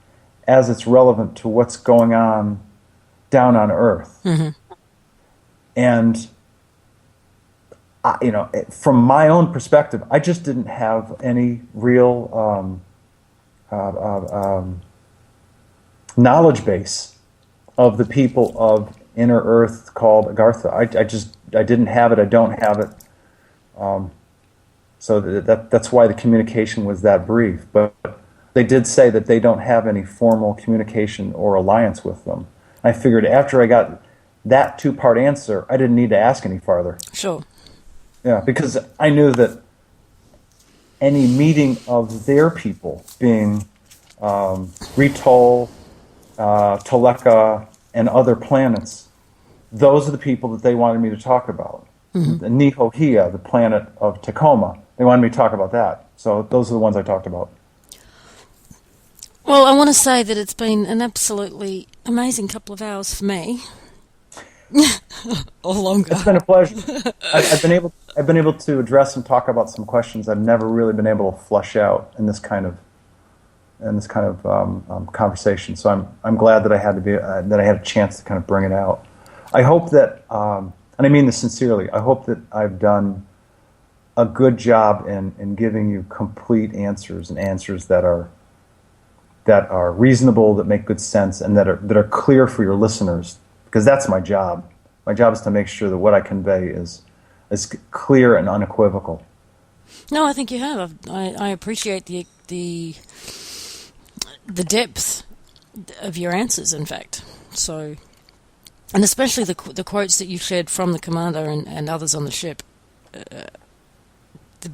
as it's relevant to what's going on down on Earth. Mm-hmm. And, from my own perspective, I just didn't have any real knowledge base of the people of inner Earth called Agartha. I didn't have it. I don't have it. So that's why the communication was that brief. But they did say that they don't have any formal communication or alliance with them. I figured after I got that 2-part answer, I didn't need to ask any farther. Sure. Yeah, because I knew that any meeting of their people, being Ritol, Tolec, and other planets, those are the people that they wanted me to talk about. Mm-hmm. The Nihohia, the planet of Tacoma, they wanted me to talk about that. So those are the ones I talked about. Well, I want to say that it's been an absolutely amazing couple of hours for me. Or longer. It's been a pleasure. I've been able to address and talk about some questions I've never really been able to flush out in this kind of conversation. So I'm glad that I had a chance to kind of bring it out. I hope that, and I mean this sincerely, I hope that I've done a good job in giving you complete answers and answers that are reasonable, that make good sense, and that are clear for your listeners. Because that's my job. My job is to make sure that what I convey is clear and unequivocal. No, I think you have. I appreciate the depth of your answers, in fact. So, and especially the quotes that you shared from the commander and others on the ship. They're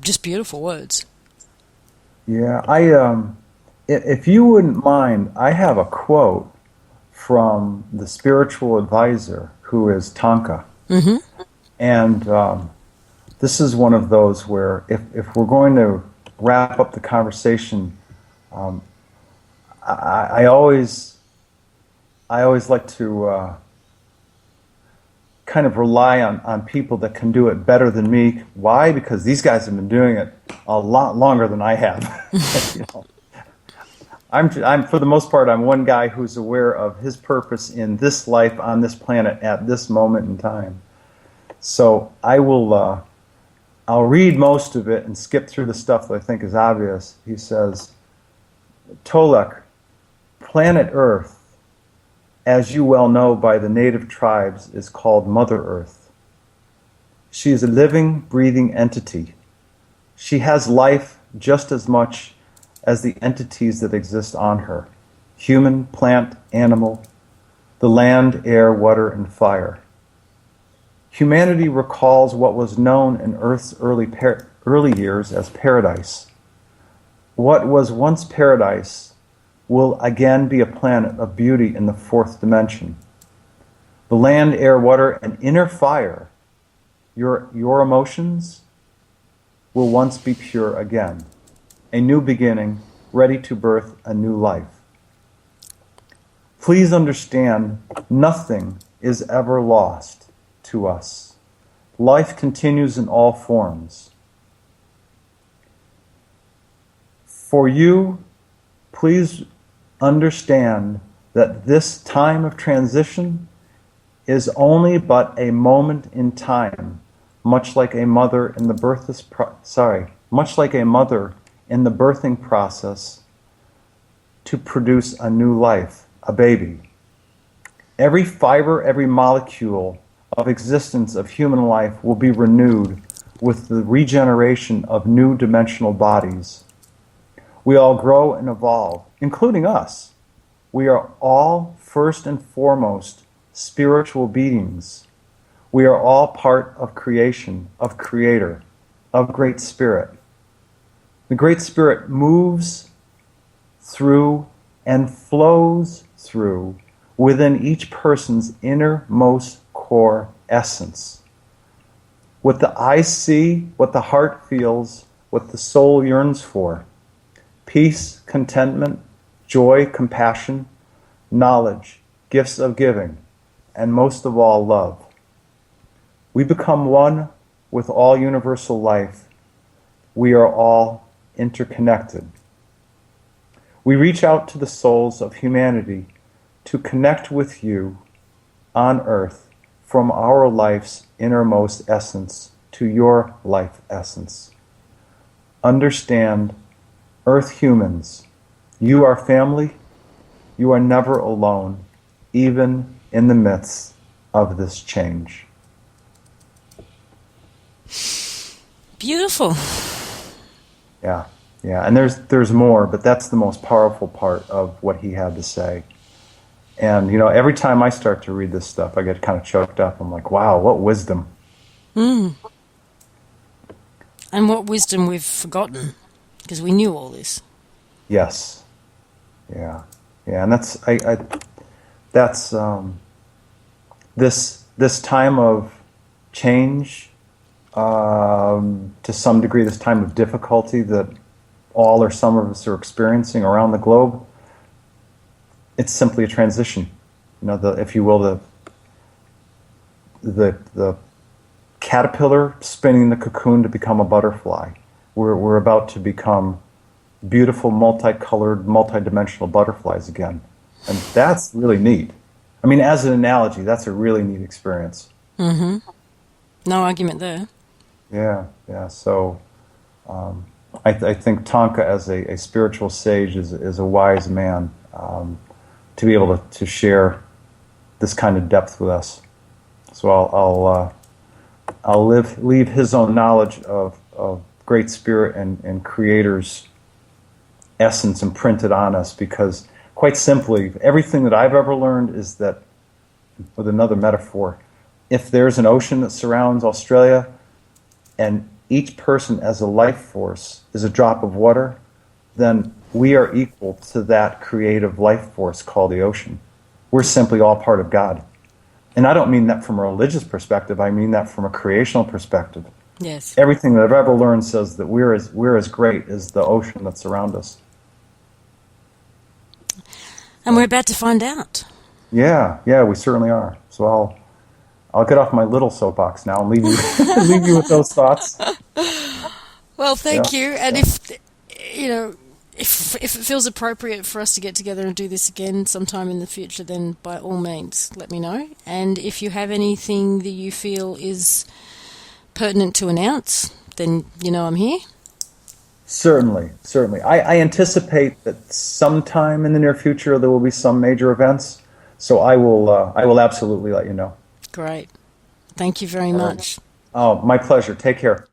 just beautiful words. Yeah, if you wouldn't mind, I have a quote from the spiritual advisor who is Tonka. Mm-hmm. And this is one of those where if we're going to wrap up the conversation, I always like to kind of rely on people that can do it better than me. Why? Because these guys have been doing it a lot longer than I have. You know. I'm for the most part, I'm one guy who's aware of his purpose in this life on this planet at this moment in time. So I'll read most of it and skip through the stuff that I think is obvious. He says, Tolec, planet Earth, as you well know by the native tribes, is called Mother Earth. She is a living, breathing entity. She has life just as much as the entities that exist on her, human, plant, animal, the land, air, water, and fire. Humanity recalls what was known in Earth's early years as paradise. What was once paradise will again be a planet of beauty in the fourth dimension. The land, air, water, and inner fire, your emotions, will once be pure again. A new beginning, ready to birth a new life. Please understand, nothing is ever lost to us. Life continues in all forms. For you, please understand that this time of transition is only but a moment in time, much like a mother in the birthing process to produce a new life, a baby. Every fiber, every molecule of existence of human life will be renewed with the regeneration of new dimensional bodies. We all grow and evolve, including us. We are all, first and foremost, spiritual beings. We are all part of creation, of Creator, of Great Spirit. The Great Spirit moves through and flows through within each person's innermost core essence. What the eyes see, what the heart feels, what the soul yearns for. Peace, contentment, joy, compassion, knowledge, gifts of giving, and most of all, love. We become one with all universal life. We are all interconnected. We reach out to the souls of humanity to connect with you on earth from our life's innermost essence to your life essence. Understand, Earth humans, you are family. You are never alone, even in the midst of this change. Beautiful. Yeah, and there's more, but that's the most powerful part of what he had to say. And, every time I start to read this stuff, I get kind of choked up. I'm like, wow, what wisdom. And what wisdom we've forgotten, because we knew all this. Yes. Yeah, and that's this time of change, to some degree, this time of difficulty that all or some of us are experiencing around the globe. It's simply a transition, if you will, the caterpillar spinning the cocoon to become a butterfly. We're about to become beautiful, multicolored, multidimensional butterflies again, and that's really neat. I mean, as an analogy, that's a really neat experience. Mm-hmm. No argument there. Yeah. So, I think Tonka, as a spiritual sage, is a wise man. To be able to share this kind of depth with us. So I'll leave his own knowledge of Great Spirit and Creator's essence imprinted on us, because quite simply, everything that I've ever learned is that, with another metaphor, if there's an ocean that surrounds Australia and each person as a life force is a drop of water, then we are equal to that creative life force called the ocean. We're simply all part of God. And I don't mean that from a religious perspective, I mean that from a creational perspective. Yes. Everything that I've ever learned says that we're as great as the ocean that's around us. And we're about to find out. Yeah, we certainly are. So I'll get off my little soapbox now and leave you leave you with those thoughts. Well, thank you. And if it feels appropriate for us to get together and do this again sometime in the future, then by all means, let me know. And if you have anything that you feel is pertinent to announce, then I'm here. Certainly. I anticipate that sometime in the near future there will be some major events, so I will absolutely let you know. Great. Thank you very much. Oh, my pleasure. Take care.